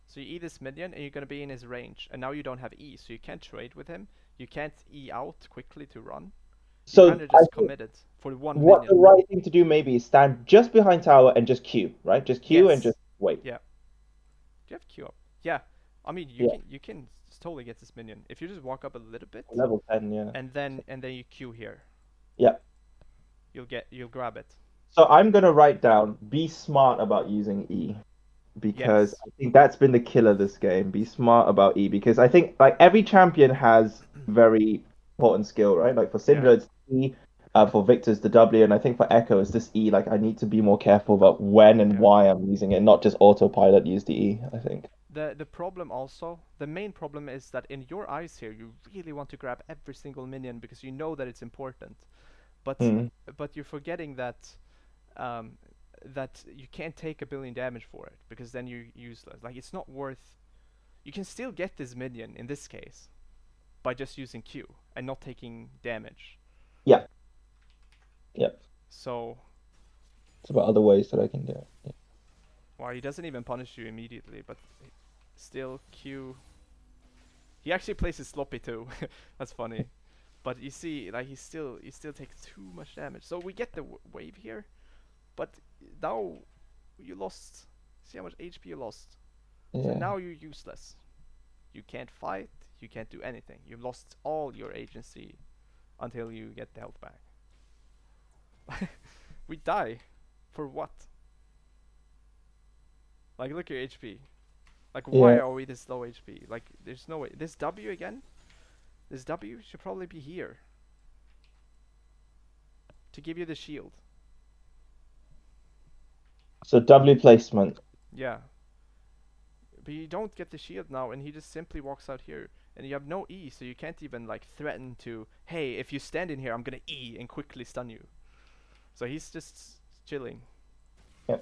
So you E this minion and you're gonna be in his range. And now you don't have E, so you can't trade with him. You can't E out quickly to run. You So kinda I just think committed for one what the minion. right thing to do maybe is stand just behind tower and just queue, right? Just queue and Yes. just wait. Yeah. Do you have Q up? Yeah. I mean Yeah, you can totally get this minion. If you just walk up a little bit level 10, yeah. and then you Q here. Yeah. You'll grab it. So I'm gonna write down be smart about using E because Yes. I think that's been the killer this game. Be smart about E because I think like every champion has very important skill, right? Like for Yeah. Syndra it's E, for Victor it's the W, and I think for Echo it's this E. Like I need to be more careful about when and Yeah. why I'm using it, not just autopilot use the E, I think. The problem also, the main problem is that in your eyes here, you really want to grab every single minion because you know that it's important. But Mm. but you're forgetting that um, that you can't take a billion damage for it because then you're useless. Like it's not worth. You can still get this minion in this case by just using Q and not taking damage. Yeah, yeah. So It's about other ways that I can do it. Yeah. well, he doesn't even punish you immediately, but still Q. He actually plays it sloppy too. That's funny. But you see, like he still takes too much damage. So we get the wave here, but now you lost. See how much HP you lost. So Yeah. now you're useless. You can't fight. You can't do anything. You've lost all your agency until you get the health back. We die. For what? Like look at your HP. Like why Yeah. are we this low HP? Like there's no way. This W again? This W should probably be here to give you the shield. So W placement. Yeah. But you don't get the shield now, and he just simply walks out here, and you have no E, so you can't even like threaten to, hey, if you stand in here, I'm gonna E and quickly stun you. So he's just chilling. Yeah.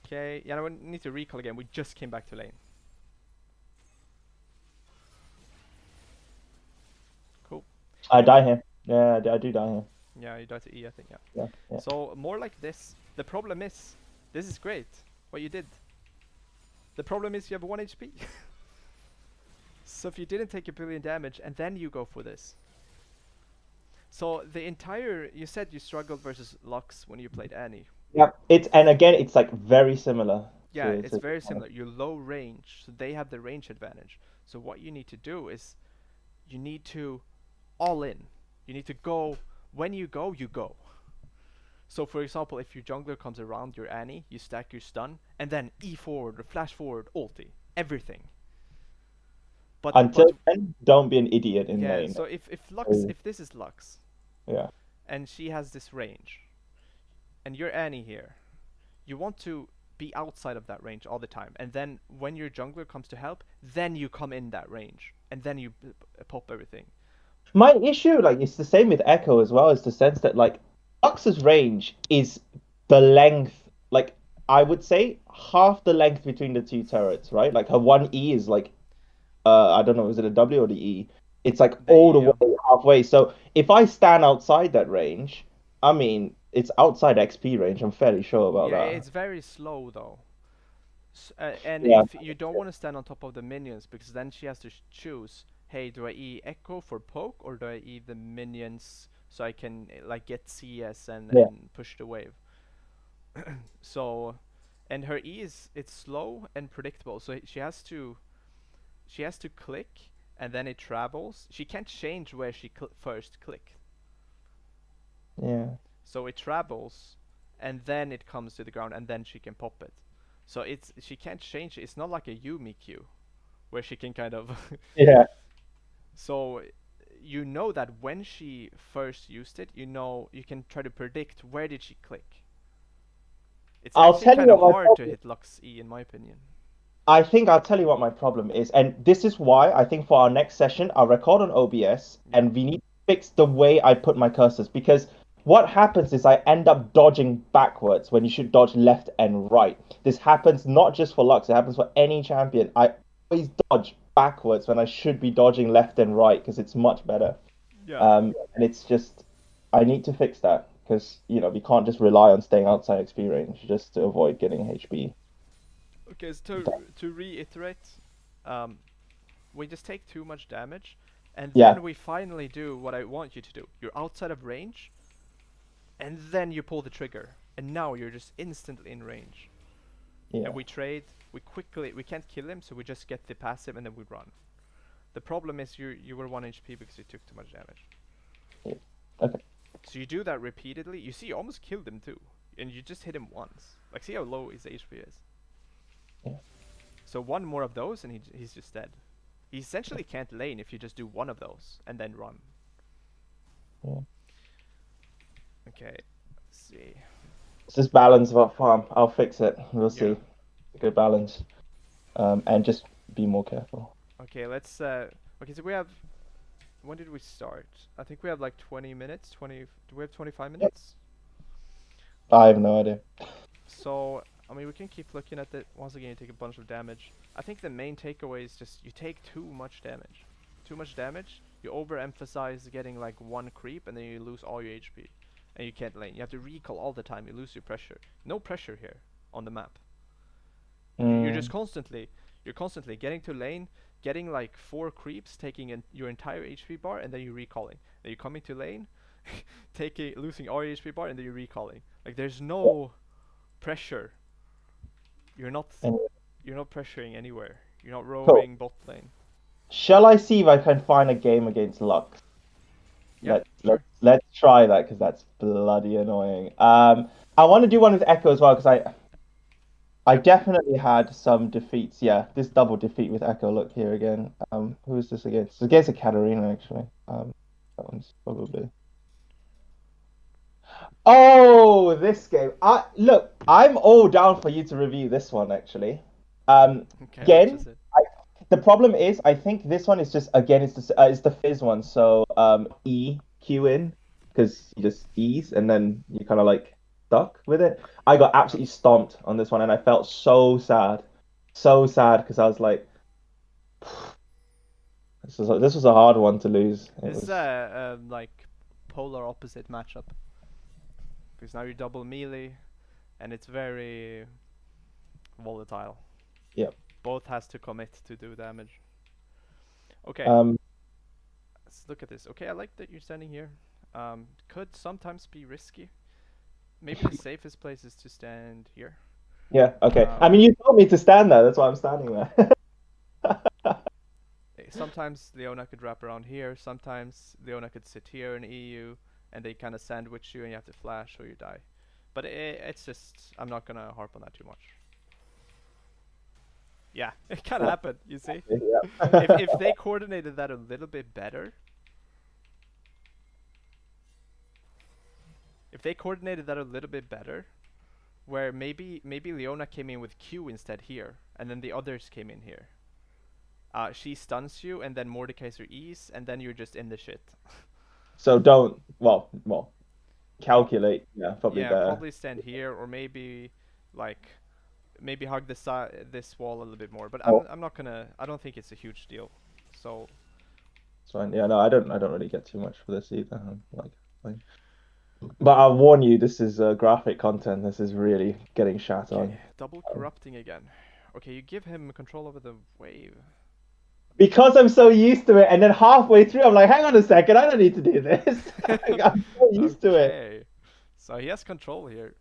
Okay, yeah, I need to recall again. We just came back to lane. Cool. I die here. Yeah, I do die here. Yeah, you died to E, I think. Yeah. Yeah, yeah. So more like this. The problem is, this is great. What you did. The problem is you have 1 HP. So if you didn't take a billion damage and then you go for this. So the entire, you said you struggled versus Lux when you played Annie. Yeah, it's and again, it's like very similar Yeah, to it's very similar. You're low range, so they have the range advantage. So what you need to do is you need to all in. You need to go, when you go, you go. So for example, if your jungler comes around your Annie, you stack your stun, and then E forward, or flash forward, ulti, everything. But until then, don't be an idiot in yeah, lane. so if Lux, So, if this is Lux, yeah. and she has this range, and you're Annie here, you want to be outside of that range all the time, and then when your jungler comes to help, then you come in that range, and then you pop everything. My issue, like, it's the same with Echo as well, is the sense that like Lux's range is the length, like I would say half the length between the two turrets, right? Like her one E is like I don't know, is it a W or the E? It's like The all E, the way halfway. So if I stand outside that range, I mean, it's outside XP range. I'm fairly sure about yeah, that. it's very slow though. And Yeah, if you don't want to stand on top of the minions, because then she has to choose, hey, do I E Echo for poke, or do I E the minions so I can like get CS yeah, and push the wave? So, and her E is it's slow and predictable, so she has to click, and then it travels. She can't change where she first clicked, yeah. so it travels, and then it comes to the ground, and then she can pop it. So she can't change it. It's not like a Yumi Q where she can kind of Yeah. so you know that when she first used it, you know you can try to predict where did she click. It's I'll actually tell you kind of what my hard to problem. hit Lux E in my opinion. I think I'll tell you what my problem is, and this is why I think for our next session I'll record on OBS, Yeah. and we need to fix the way I put my cursors because what happens is I end up dodging backwards when you should dodge left and right. This happens not just for Lux, it happens for any champion. I always dodge backwards when I should be dodging left and right because it's much better. Yeah. And it's just I need to fix that because we can't just rely on staying outside XP range just to avoid getting HB. Okay, so to reiterate, um, we just take too much damage, and Yeah, then we finally do what I want you to do. You're outside of range, and then you pull the trigger, and now you're just instantly in range. And yeah, we trade. We can't kill him, so we just get the passive, and then we run. The problem is you were 1 HP because you took too much damage. yeah. Okay. So you do that repeatedly. You see, you almost killed him too, and you just hit him once. Like, see how low his HP is. Yeah, So one more of those, and he's just dead. He essentially can't lane if you just do one of those and then run. yeah. Okay, let's see. It's just balance of our farm. I'll fix it. We'll Yeah. see. Good balance. And just be more careful. Okay, let's. Okay, so we have. When did we start? I think we have like 20 minutes. 20. Do we have 25 Yep. minutes? I have no idea. So I mean, we can keep looking at it. Once again, you take a bunch of damage. I think the main takeaway is just you take too much damage. Too much damage. You overemphasize getting like one creep, and then you lose all your HP, and you can't lane. You have to recall all the time. You lose your pressure. No pressure here on the map. You're just Mm, constantly getting to lane, getting like 4 creeps, taking your entire HP bar, and then you recalling. Then you're coming to lane, taking losing all your HP bar, and then you're recalling. Like there's no pressure. You're not and you're not pressuring anywhere. You're not cool. roaming bot lane. Shall I see if I can find a game against Lux? Yeah, Let's sure. let's try that because that's bloody annoying. I want to do one with Echo as well because I definitely had some defeats. Yeah, this double defeat with Echo. Look here again. Who is this against? It's against a Katarina actually. That one's probably. Oh, this game. I look. I'm all down for you to review this one actually. Okay, which Again, is it? the problem is I think this one is just again it's the Fizz one. So E Q in because you just ease and then you kind of like stuck with it. I got Yeah. absolutely stomped on this one and I felt so sad because I was like, this was a hard one to lose. It This is was a like polar opposite matchup because now you're double melee and it's very volatile. yeah. Both has to commit to do damage. Okay, Um, let's look at this. Okay, I like that you're standing here. Could sometimes be risky. Maybe the safest place is to stand here. yeah. Okay. I Um, mean, you told me to stand there. That's why I'm standing there. Sometimes Leona could wrap around here. Sometimes Leona could sit here in EU, and they kind of sandwich you, and you have to flash or you die. But it's just I'm not gonna harp on that too much. Yeah, it kind of happened. You see, if Yeah. they coordinated that a little bit better, if they coordinated that a little bit better, where maybe Leona came in with Q instead here, and then the others came in here. She stuns you, and then Mordekaiser E's, and then you're just in the shit. So don't, well, calculate. Yeah, probably Yeah, better. probably stand here, or maybe like maybe hug this wall a little bit more. But Oh, I'm not gonna. I don't think it's a huge deal. So it's fine. Yeah, no, I don't really get too much for this either. Like, fine. But I'll warn you, this is graphic content. This is really getting shat okay, on. double corrupting again. Okay, you give him control over the wave. Because I'm so used to it, and then halfway through, I'm like, hang on a second, I don't need to do this. I'm so used to it. Okay. So he has control here.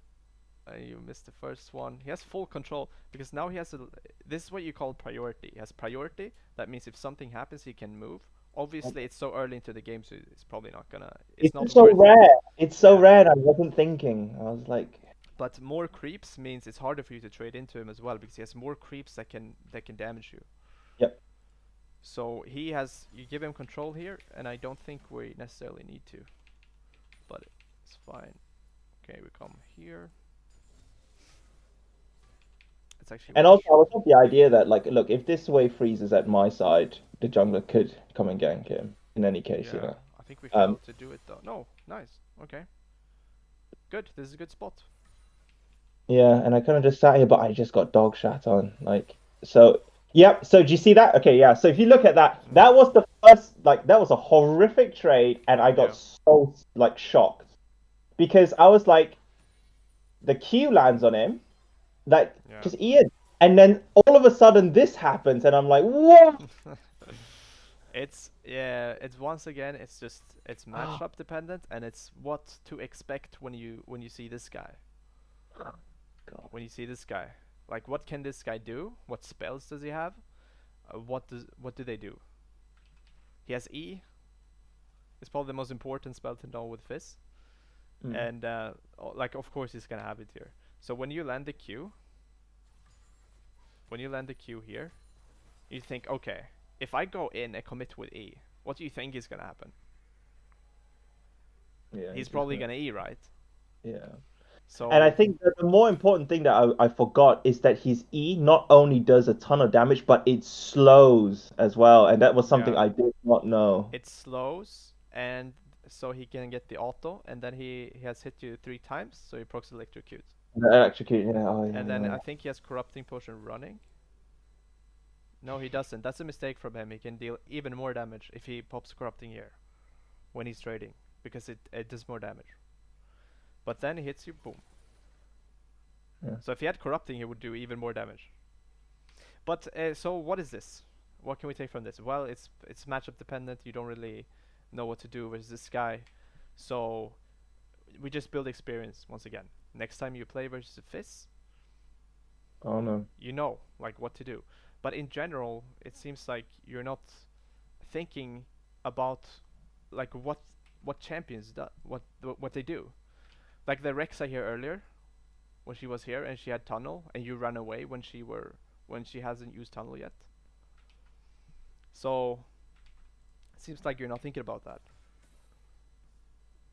You missed the first one. He has full control because now he has a. This is what you call priority. He has priority. That means if something happens, he can move. Obviously, it's so early into the game, so it's probably not gonna. It's It's not just so worth it. rare. It's so Yeah. rare, and I wasn't thinking. I was like, But more creeps means it's harder for you to trade into him as well because he has more creeps that can damage you. yep. So he has. You give him control here, and I don't think we necessarily need to. But it's fine. Okay, we come here. It's actually And one also, I shot. was of the idea that, like, look, if this wave freezes at my side, the jungler could come and gank him. In any case, Yeah, I think we Um, failed to do it though. No, nice. Okay, good. This is a good spot. yeah, and I kind of just sat here, but I just got dog shat on. Like, so, yep. So, do you see that? Okay, yeah. So, if you look at that, Mm, that was the first, like, that was a horrific trade, and I got yeah, so, like, shocked because I was like, the Q lands on him, like, yeah. just Ian. And then all of a sudden, this happens, and I'm like, what? It's yeah. It's once again. It's just it's matchup dependent, and it's what to expect when you see this guy. God. When you see this guy, like what can this guy do? What spells does he have? What do they do? He has E. It's probably the most important spell to know with Fizz, Mm. and like of course he's gonna have it here. So when you land the Q here, you think, okay, if I go in and commit with E, what do you think is gonna happen? Yeah, He's he's just probably gonna, gonna E, right? yeah. And I So think that the more important thing that I forgot is that his E not only does a ton of damage, but it slows as well. And that was something yeah, I did not know. it slows, and so he can get the auto, and then he has hit you 3 times, so he procs electrocute. Electrocute, yeah, oh yeah, And then yeah, I yeah. think he has corrupting potion running. No, he doesn't. That's a mistake from him. He can deal even more damage if he pops corrupting here when he's trading, because it does more damage. But then he hits you, boom. Yeah. So if he had corrupting, he would do even more damage. But so what is this? What can we take from this? Well, it's matchup dependent. You don't really know what to do versus this guy, so we just build experience once again. Next time you play versus a Fizz, Oh no. you know like what to do. But in general, it seems like you're not thinking about like what champions do, what they do. Like the Rexa here earlier, when she was here and she had tunnel, and you ran away when she hasn't used tunnel yet. So it seems like you're not thinking about that.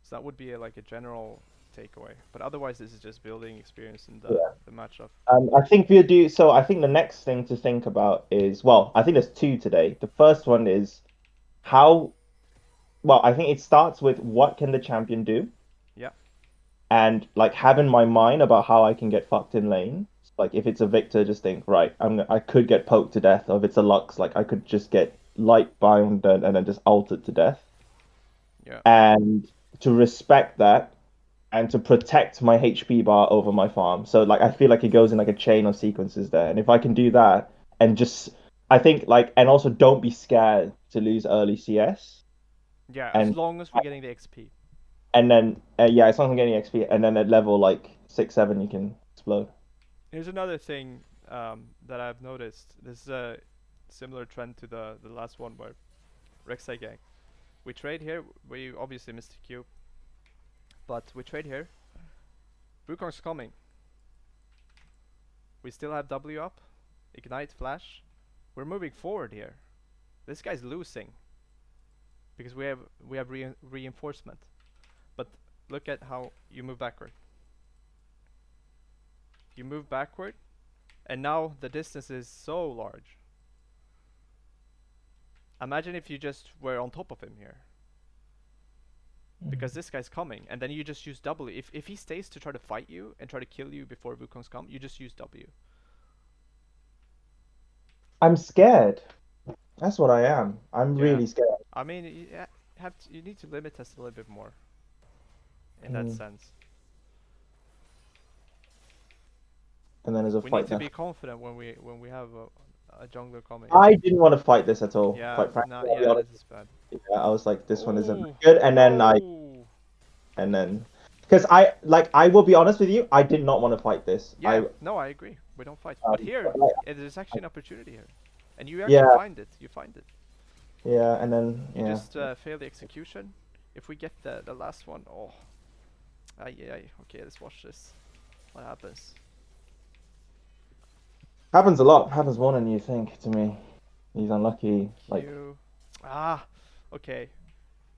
So that would be like a general takeaway. But otherwise, this is just building experience in Yeah. the matchup. I think we'll do so. I think the next thing to think about is, well, I think there's two today. The first one is how, well, I think it starts with what can the champion do? Yeah, And like have in my mind about how I can get fucked in lane. Like if it's a Victor, just think, right, I could get poked to death, or if it's a Lux, like I could just get light bound and then just altered to death. yeah, And to respect that and to protect my HP bar over my farm. So like I feel like it goes in like a chain of sequences there. And if I can do that and just I think like and also don't be scared to lose early CS yeah. As and long as we're getting the XP. then yeah, as long as I'm getting XP and then at level like 6, 7 you can explode. Here's another thing that I've noticed. This is a similar trend to the last one where Rek'Sai gang. We trade here. We obviously missed the Q, but we trade here. Wukong's coming. We still have W up, ignite, flash. We're moving forward here. This guy's losing because we have reinforcement. But look at how you move backward. You move backward, and now the distance is so large. Imagine if you just were on top of him here. Because this guy's coming, and then you just use W. If he stays to try to fight you and try to kill you before Wukong's come, you just use W. I'm scared. That's what I am. I'm Yeah. really scared. I mean, you need to limit test a little bit more in that Mm. sense. and then there's a We need fight to there. be confident when we have a jungler coming. I didn't want to fight this at all, Yeah, quite frankly. not I'll be yeah, honest. this is bad. Yeah, I was like, this one isn't Oh good, no. and then, because I will be honest with you, I did not want to fight this. Yeah, no, I agree. We don't fight. But here, But, like, there's actually an opportunity here. And you actually yeah, find it. You find it. yeah, and then You yeah. just fail the execution. If we get the last one, oh, yeah. Okay, let's watch this. What happens? Happens a lot. Happens more than you think to me. He's unlucky. Like, Q. Ah, okay.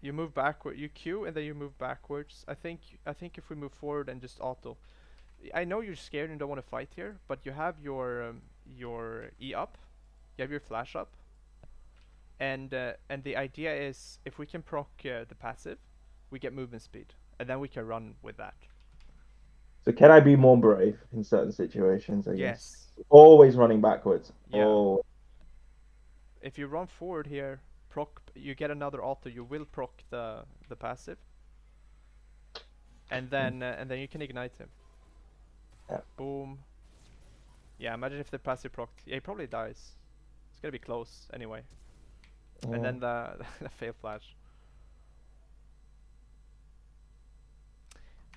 You move backward. You Q and then you move backwards. I think if we move forward and just auto. I know you're scared and don't want to fight here, but you have your E up. You have your flash up. And the idea is if we can proc the passive, we get movement speed, and then we can run with that. so can I be more brave in certain situations, I guess? Yes. Always running backwards. Yeah. Oh, If you run forward here, proc, you get another auto. You will proc the passive, and then you can ignite him. yeah. Boom. Yeah. Imagine if the passive proc. Yeah, he probably dies. It's gonna be close anyway. And Yeah. then the the fail flash.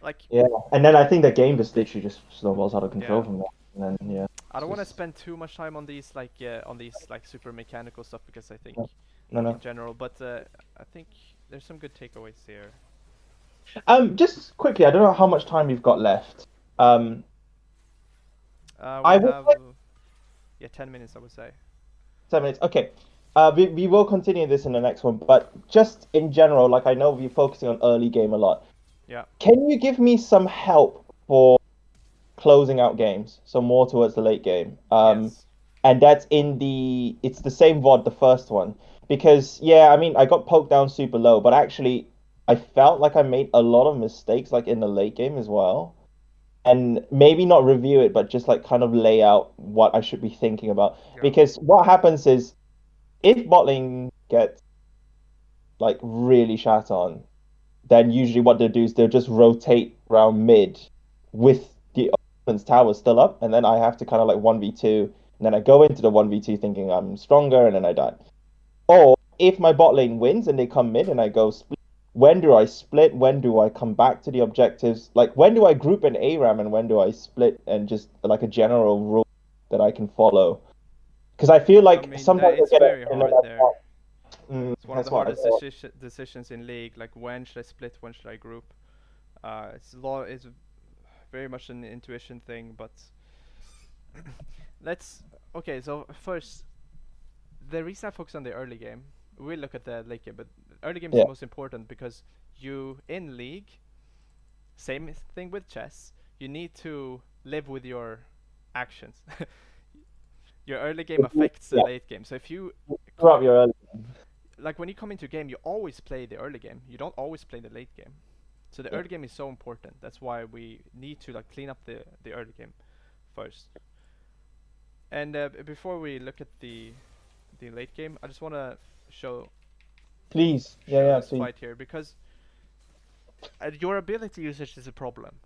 Like Yeah. And then I think the game just literally just snowballs out of control yeah. from there. And then yeah, I it's don't want to just spend too much time on these like super mechanical stuff because I think no, no, in no. general, but I think there's some good takeaways here. Just quickly, I don't know how much time we've got left. We I would have like yeah 10 minutes I would say. 7 minutes. Okay. We will continue this in the next one, but just in general, like I know we're focusing on early game a lot. Yeah. Can you give me some help for closing out games? So more towards the late game. Yes. And that's it's the same VOD, the first one. Because yeah, I mean I got poked down super low, but actually I felt like I made a lot of mistakes like in the late game as well. And maybe not review it, but just like kind of lay out what I should be thinking about. Yeah. Because what happens is if bot lane gets like really shat on, then usually what they'll do is they'll just rotate around mid with the opponent's tower still up, and then I have to kind of like 1v2, and then I go into the 1v2 thinking I'm stronger, and then I die. Or if my bot lane wins and they come mid and I go split, when do I split? When do I come back to the objectives? Like when do I group an ARAM and when do I split and just like a general rule that I can follow? Because I feel I like mean sometimes I it's get it very and then hard there. It's one of that's the what I hardest thought. decisions in league. Like when should I split? When should I group? It's very much an intuition thing, but let's okay. So first, the reason I focus on the early game, we'll look at the late game, but early game is Yeah. the most important because you in league, same thing with chess, you need to live with your actions. Your early game affects the Yeah. late game. So if you Throughout your early. like when you come into game, you always play the early game. You don't always play the late game. So the Yeah. early game is so important. That's why we need to like clean up the early game first. And before we look at the late game, I just want to show Please. Yeah, show yeah, this please. fight here because your ability usage is a problem.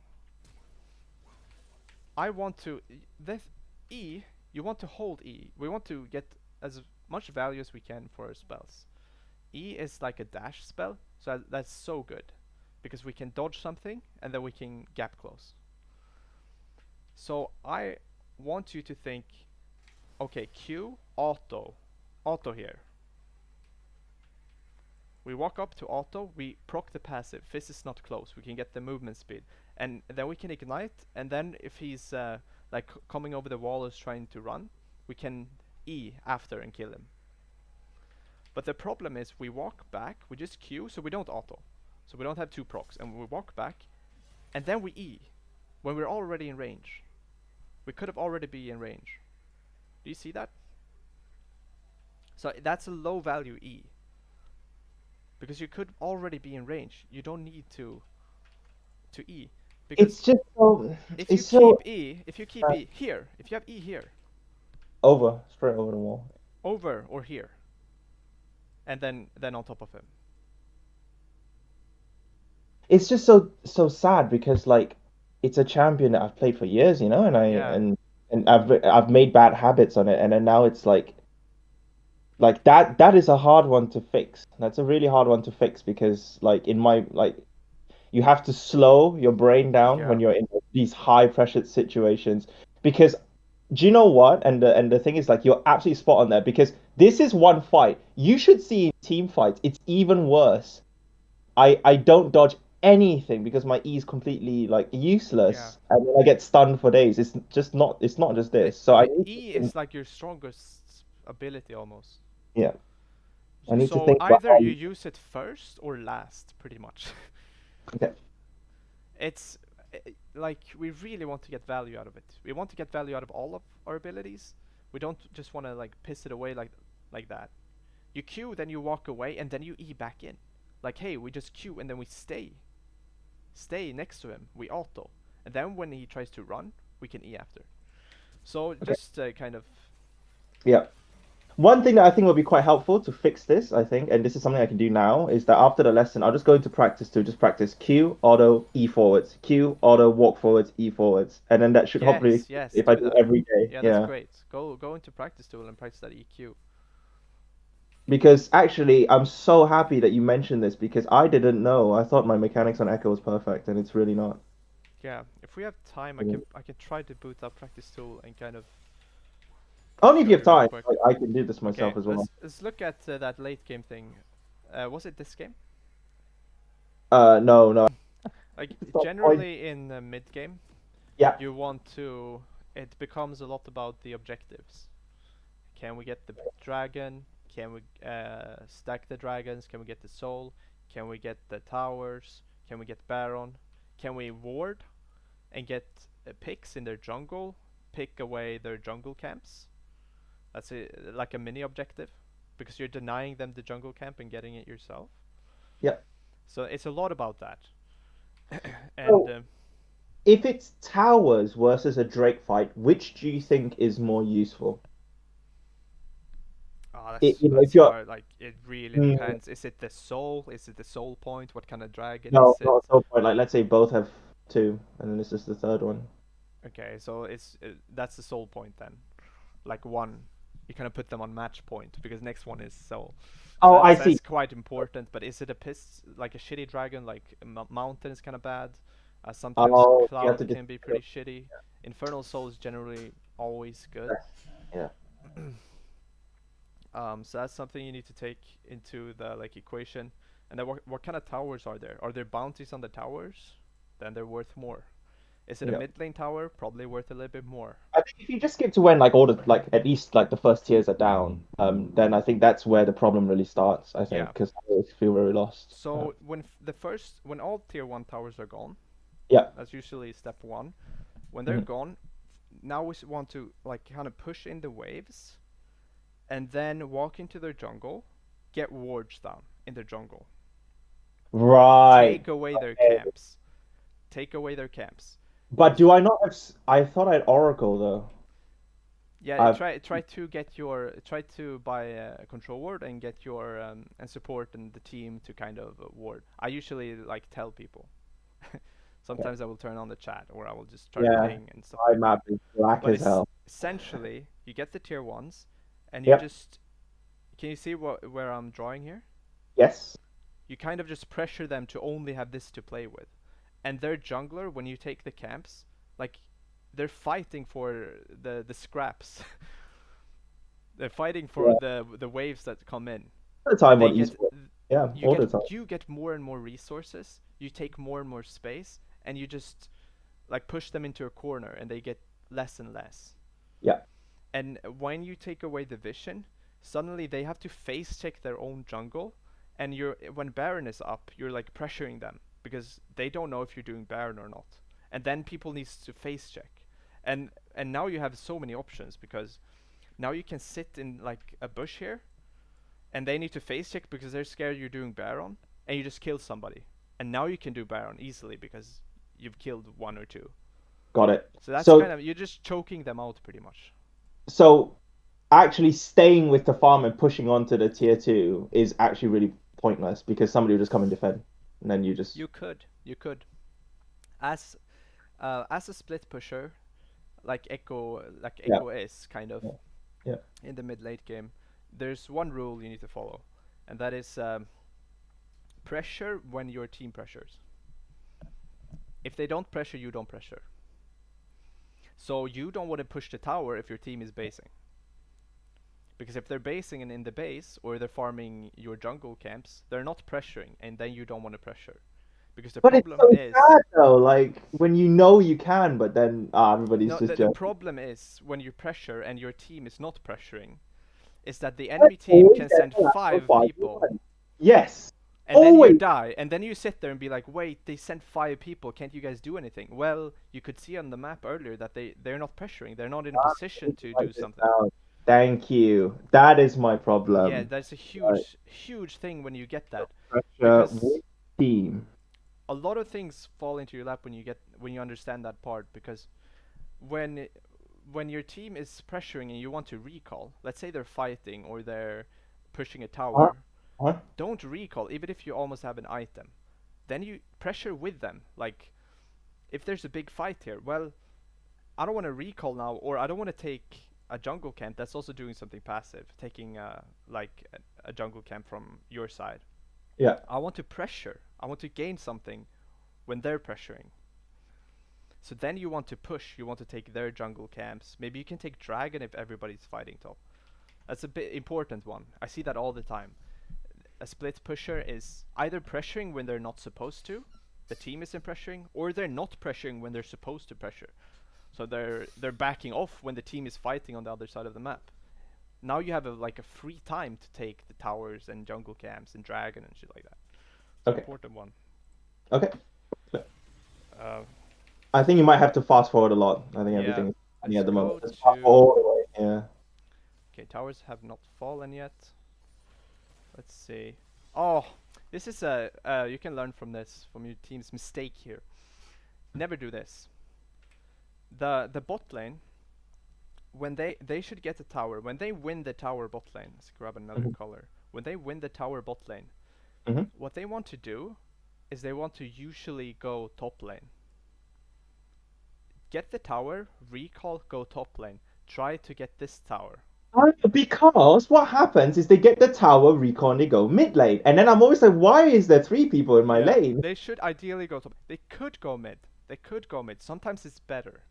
I want to this E. You want to hold E. We want to get as much value as we can for our spells. E is like a dash spell, so that's so good because we can dodge something and then we can gap close. So I want you to think, okay, Q auto here. We walk up to auto, we proc the passive. Fizz is not close. We can get the movement speed, and then we can ignite. And then if he's like coming over the wall is trying to run, we can E after and kill him. But the problem is we walk back, we just Q, so we don't auto. So we don't have two procs, and we walk back, and then we E, when we're already in range. We could have already be in range. Do you see that? So that's a low value E. Because you could already be in range. You don't need to E. Because It's just so if you it's so keep E, if you keep E here, if you have E here, straight over the wall. over or here, and then on top of him. It's just so sad because like it's a champion that I've played for years, and I Yeah. and and I've made bad habits on it, and then now it's like that is a hard one to fix. That's a really hard one to fix because like in my like you have to slow your brain down Yeah, when you're in these high pressured situations because do you know what? And the thing is like you're absolutely spot on there because this is one fight. You should see in team fights, it's even worse. I don't dodge anything because my E is completely like yeah. useless and then I get stunned for days. It's not just The this. So I the need to E think, is like your strongest ability almost. yeah, I need to So think about either how you you, use it first or last, pretty much. okay, It's like we really want to get value out of it. We want to get value out of all of our abilities. We don't just want to like piss it away like that. You Q, then you walk away, and then you E back in. Like, hey, we just Q and then we stay next to him. We auto, and then when he tries to run, we can E after. So okay, just kind of yeah. One thing that I think would be quite helpful to fix this, I think, and this is something I can do now, is that after the lesson, I'll just go into practice to just practice Q, auto, E forwards, Q, auto, walk forwards, E forwards. And then that should hopefully, yes, yes, if I do do it that. every day, Yeah, that's yeah. great. Go into practice tool and practice that EQ. Because actually, I'm so happy that you mentioned this because I didn't know. I thought my mechanics on Echo was perfect, and it's really not. Yeah, if we have time, Mm. I can try to boot up practice tool and kind of Only if show you have you real time. quick. I can do this Okay, myself as well. let's look at that late game thing. Was it this game? No, no. Like It's not point. generally in mid game, Yeah, you want to. It becomes a lot about the objectives. Can we get the dragon? Can we stack the dragons? Can we get the soul? Can we get the towers? Can we get Baron? Can we ward and get picks in their jungle? Pick away their jungle camps. That's like a mini objective because you're denying them the jungle camp and getting it yourself. yeah. So it's a lot about that. and So if it's towers versus a Drake fight, which do you think is more useful? oh, You know, if that's you're hard. Like it really mm, depends. Is it the soul? Is it the soul point? What kind of dragon no, is it? not so point. Like, let's say both have two, and then this is the third one. Okay, so it's that's the soul point then. Like one, you kind of put them on match point because next one is soul. So Oh, I that's see. quite important. But is it a piss like a shitty dragon? Like mountain is kind of bad. Sometimes Oh, you have to cloud just can be pretty shitty. Infernal soul is generally always good. yeah. So that's something you need to take into the like equation. And then what kind of towers are there? Are there bounties on the towers? Then they're worth more. Is it a Yeah. mid lane tower? Probably worth a little bit more. I think if you just skip to when like all the like at least like the first tiers are down, then I think that's where the problem really starts. I think Yeah. because I always feel very lost. So when all tier 1 towers are gone, Yeah. that's usually step 1. When they're Mhm. gone, now we want to like kind of push in the waves and then walk into their jungle, get wards down in their jungle. Right. Take away their Okay. camps. Take away their camps. But Because do I not have? I thought I had Oracle though. yeah, I've try to get your try to buy a control ward and get your and support and the team to kind of ward. I usually like tell people. yeah, Sometimes I will turn on the chat or I will just try to yeah. ping and stuff My like that. map is black But as it's hell. essentially you get the tier ones, and you Yep. just can you see what where I'm drawing here? Yes. You kind of just pressure them to only have this to play with, and their jungler when you take the camps, like they're fighting for the scraps. They're fighting for Yeah. the waves that come in. All the time They on get esports. Yeah, all the time. you get more and more resources. You take more and more space, and you just like push them into a corner, and they get less and less. Yeah. And when you take away the vision, suddenly they have to face check their own jungle, and you're when Baron is up, you're like pressuring them because they don't know if you're doing Baron or not. And then people needs to face check. And now you have so many options because now you can sit in like a bush here and they need to face check because they're scared you're doing Baron and you just kill somebody. And now you can do Baron easily because you've killed one or two. Got it. So that's So kind of you're just choking them out pretty much. so actually staying with the farm and pushing on to the tier two is actually really pointless because somebody will just come and defend, and then you just You could as a split pusher, like Yeah, Echo is kind of yeah, yeah. in the mid late game, there's one rule you need to follow, and that is pressure when your team pressures. If they don't pressure, you don't pressure. So you don't want to push the tower if your team is basing. Because if they're basing and in the base, or they're farming your jungle camps, they're not pressuring, and then you don't want to pressure. Because the But it's problem so is, sad though, like when you know you can, but then everybody's no, just the joking. problem is when you pressure and your team is not pressuring, is that the I enemy team always can get send the last for 5 people, 5-1. Yes, and then you always. die, and then you sit there and be like, wait, they sent 5 people, can't you guys do anything? Well, you could see on the map earlier that they're not pressuring, they're not in a I position need to to do write this something. down. Thank you. That is my Yeah, problem. that's a Right. huge thing when you get that, Pressure because with team. a lot of things fall into your lap when you understand that part. Because when when your team is pressuring and you want to recall, let's say they're fighting or they're pushing a Huh? tower, Huh? don't recall even if you almost have an item. Then you pressure with them. Like, if there's a big fight here, well, I don't want to recall now, or I don't want to take a jungle camp that's also doing something passive, taking like a jungle camp from your side. Yeah. I want to pressure. I want to gain something when they're pressuring. So then you want to push. You want to take their jungle camps. Maybe you can take dragon if everybody's fighting top. That's a bit important one. I see that all the time. A split pusher is either pressuring when they're not supposed to, the team isn't pressuring, or they're not pressuring when they're supposed to pressure. So they're backing off when the team is fighting on the other side of the map. Now you have like a free time to take the towers and jungle camps and dragon and shit like that. It's an Okay. important one. Okay. Uh, I think you might have to fast forward a lot. I think yeah, everything is funny let's at the moment. go Just fast to. forward all the way. Yeah. Okay, towers have not fallen yet. Let's see. Oh, this is a. You can learn from this, from your team's mistake here. Never do this. The bot lane, when they should get the tower. When they win the tower bot lane, let's grab another Hmm. color. When they win the tower bot lane, Hmm. what they want to do is they want to usually go top lane. Get the tower, recall, go top lane. Try to get this tower. Because what happens is they get the tower recon, they go mid lane, and then I'm always like, why is there 3 people in my Yeah, lane? they should ideally go top. They could go mid. They could go mid. Sometimes it's better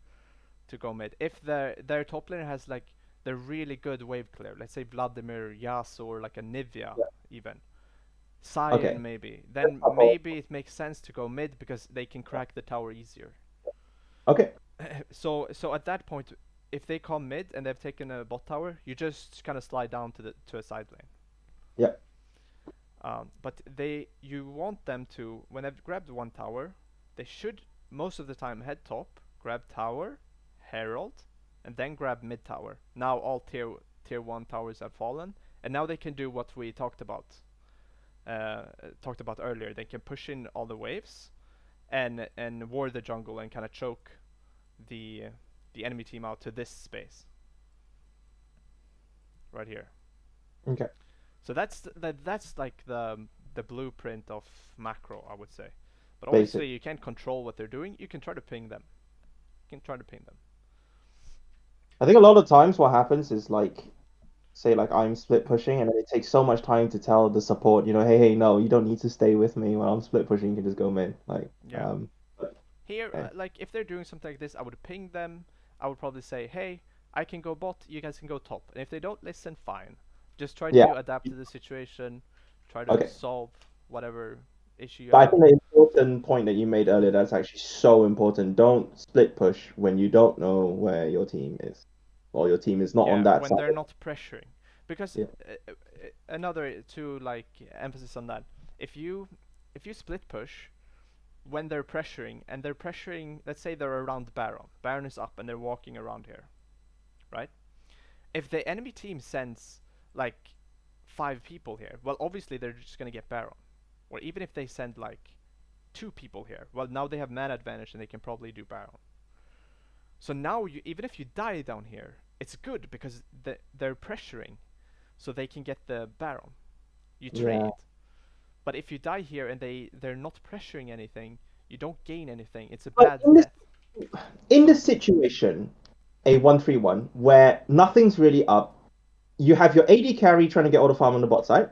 to go mid if their top laner has like the really good wave clear. Let's say Vladimir, Yasuo, or like a Nivea Yeah. even. Okay. Sion maybe. Let's Then hop over. maybe it makes sense to go mid because they can crack the tower easier. Okay. So at that point, if they come mid and they've taken a bot tower, you just kind of slide down to a side lane. Yeah. But you want them to, when they've grabbed one tower, they should most of the time head top, grab tower, herald, and then grab mid tower. Now all tier 1 towers have fallen, and now they can do what we talked about earlier. They can push in all the waves and ward the jungle and kind of choke the the enemy team out to this space right here. Okay. So that's like the blueprint of macro, I would say. But Basic. obviously you can't control what they're doing. You can try to ping them. You can try to ping them. I think a lot of times what happens is like, say like I'm split pushing, and then it takes so much time to tell the support, hey, hey, no, you don't need to stay with me when I'm split pushing. You can just go mid. Like, Yeah. but, Here, okay. like if they're doing something like this, I would ping them. I would probably say, hey, I can go bot. You guys can go top. And if they don't listen, fine. Just try Yeah. to adapt to the situation. Try to Okay. solve whatever issue you But I have. think the important point that you made earlier, that's actually so important. Don't split push when you don't know where your team is, or your team is not on Yeah, that when side. they're not pressuring, because Yeah. another to like emphasis on that. If you if you split push when they're pressuring and they're pressuring, let's say they're around Baron. Baron is up and they're walking around here, right? If the enemy team sends like 5 people here, well, obviously they're just gonna get Baron. Or even if they send like 2 people here, well, now they have mana advantage and they can probably do Baron. So now even if you die down here, it's good because they're pressuring, so they can get the Baron. You Yeah. trade. But if you die here and they're not pressuring anything, you don't gain anything. It's a But bad death. in this So situation, a 1-3-1 where nothing's really up. You have your AD carry trying to get all the farm on the bot side.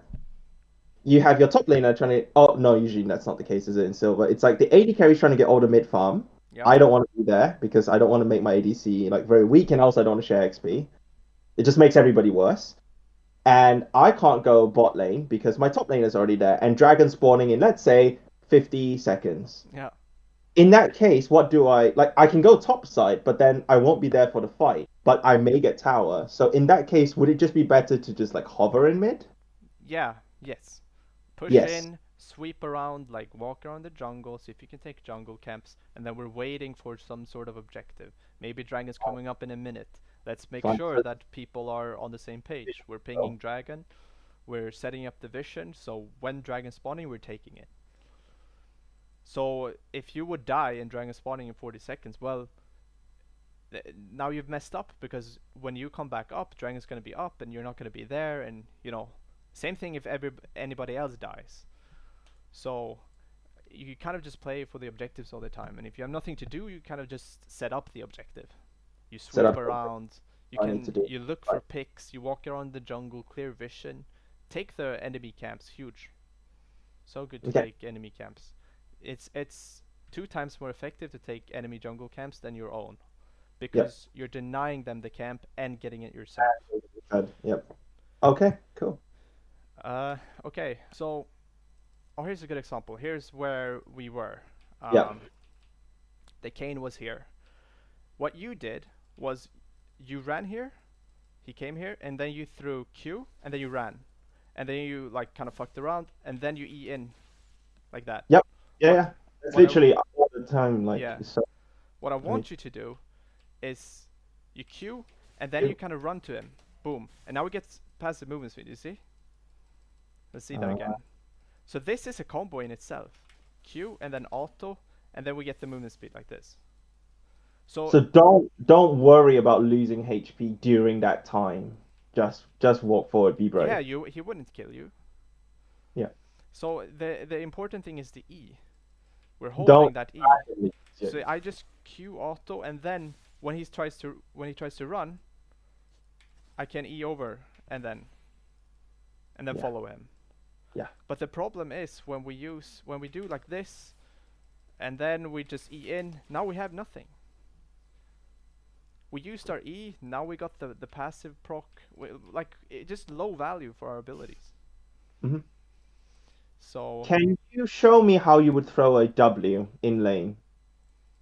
You have your top laner trying to. Oh no, usually that's not the case, is it? In silver, it's like the AD carry trying to get all the mid farm. Yep. I don't want to be there because I don't want to make my ADC like very weak, and also I don't want to share XP. It just makes everybody worse. And I can't go bot lane because my top lane is already there, and dragon spawning in, let's say, 50 seconds. Yeah. In that case, what do I like? I can go top side, but then I won't be there for the fight, but I may get tower. So in that case, would it just be better to just like hover in mid? Yeah. Yes. Push Yes. in, sweep around, like walk around the jungle, see if you can take jungle camps, and then we're waiting for some sort of objective. Maybe dragon's coming up in a minute. Let's make Fine. sure that people are on the same page. We're pinging dragon, we're setting up the vision, so when dragon's spawning, we're taking it. So if you would die in dragon spawning in 40 seconds, well, now you've messed up because when you come back up, dragon's gonna be up and you're not gonna be there, and same thing if anybody else dies. So you kind of just play for the objectives all the time, and if you have nothing to do, you kind of just set up the objective. You Set sweep up around, what I need to do. you look for picks, you walk around the jungle, clear vision, take the enemy camps. Huge, so good to Okay. take enemy camps. It's 2 times more effective to take enemy jungle camps than your own, Yep. because you're denying them the camp and getting it yourself. Good. Yep. Okay. Cool. Okay, so here's a good example. Here's where we were. Yeah. The Kane was here. What you did was you ran here, he came here, and then you threw Q, and then you ran, and then you like kind of fucked around, and then you E in like that. Yep. Yeah. What Yeah. It's what I literally all the time. Like yeah, so. what I I mean, want you to do is you Q, and then you kind of run to him. Boom, and now we get passive movement speed. You see? Let's see that again. So this is a combo in itself. Q and then auto, and then we get the movement speed like this. So so don't worry about losing HP during that time. Just walk forward. Be yeah, brave. he wouldn't kill you. Yeah. So the important thing is the E. We're Don't. holding that E. Yeah. So I just Q auto, and then when he tries to run, I can E over and then Yeah. follow him. Yeah. But the problem is when we do like this, and then we just E in. Now we have nothing. We used our E. Now we got the passive proc. Like just low value for our abilities. Mhm. So Can you show me how you would throw a W in lane,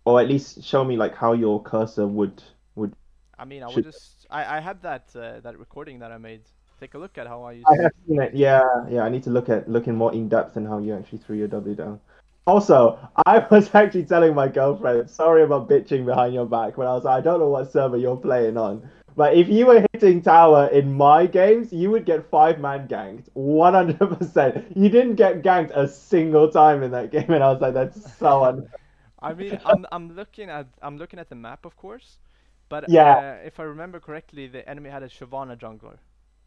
or at least show me like how your cursor would I mean, I would should. just I had that recording that I made. Take a look at how I I used. have seen it. Yeah, yeah. I need to look in more in depth in how you actually threw your W down. Also, I was actually telling my girlfriend, sorry about bitching behind your back, but I was like, I don't know what server you're playing on. But if you were hitting tower in my games, you would get 5-man ganked. 100%. You didn't get ganked a single time in that game, and I was like, that's so unfair. I mean, I'm looking at the map, of course, but Yeah. if I remember correctly, the enemy had a Shyvana jungler.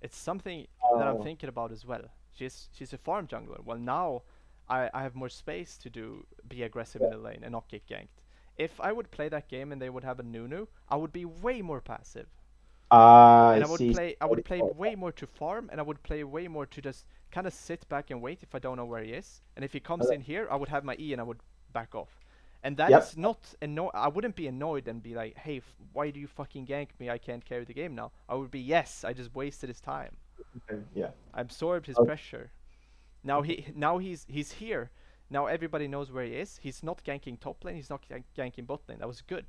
It's something that I'm Oh. thinking about as well. She's a farm jungler. Well, now I have more space to be aggressive in the lane and not get ganked. If I would play that game and they would have a Nunu, I would be way more passive. And I see. I would play way more to farm, and I would play way more to just kind of sit back and wait if I don't know where he is. And if he comes in here, I would have my E and I would back off. And that Yep. is not I wouldn't be annoyed and be like, "Hey, why do you fucking gank me? I can't carry the game now." I would be, "Yes, I just wasted his time. Yeah. I absorbed his Oh, pressure. Now he's here. Now everybody knows where he is. He's not ganking top lane. He's not ganking bot lane. That was good.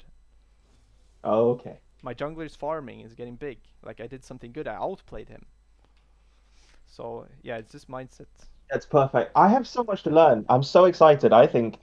okay. My jungler's farming is getting big. Like I did something good. I outplayed him. So yeah, it's just mindset. That's perfect. I have so much to learn. I'm so excited. I think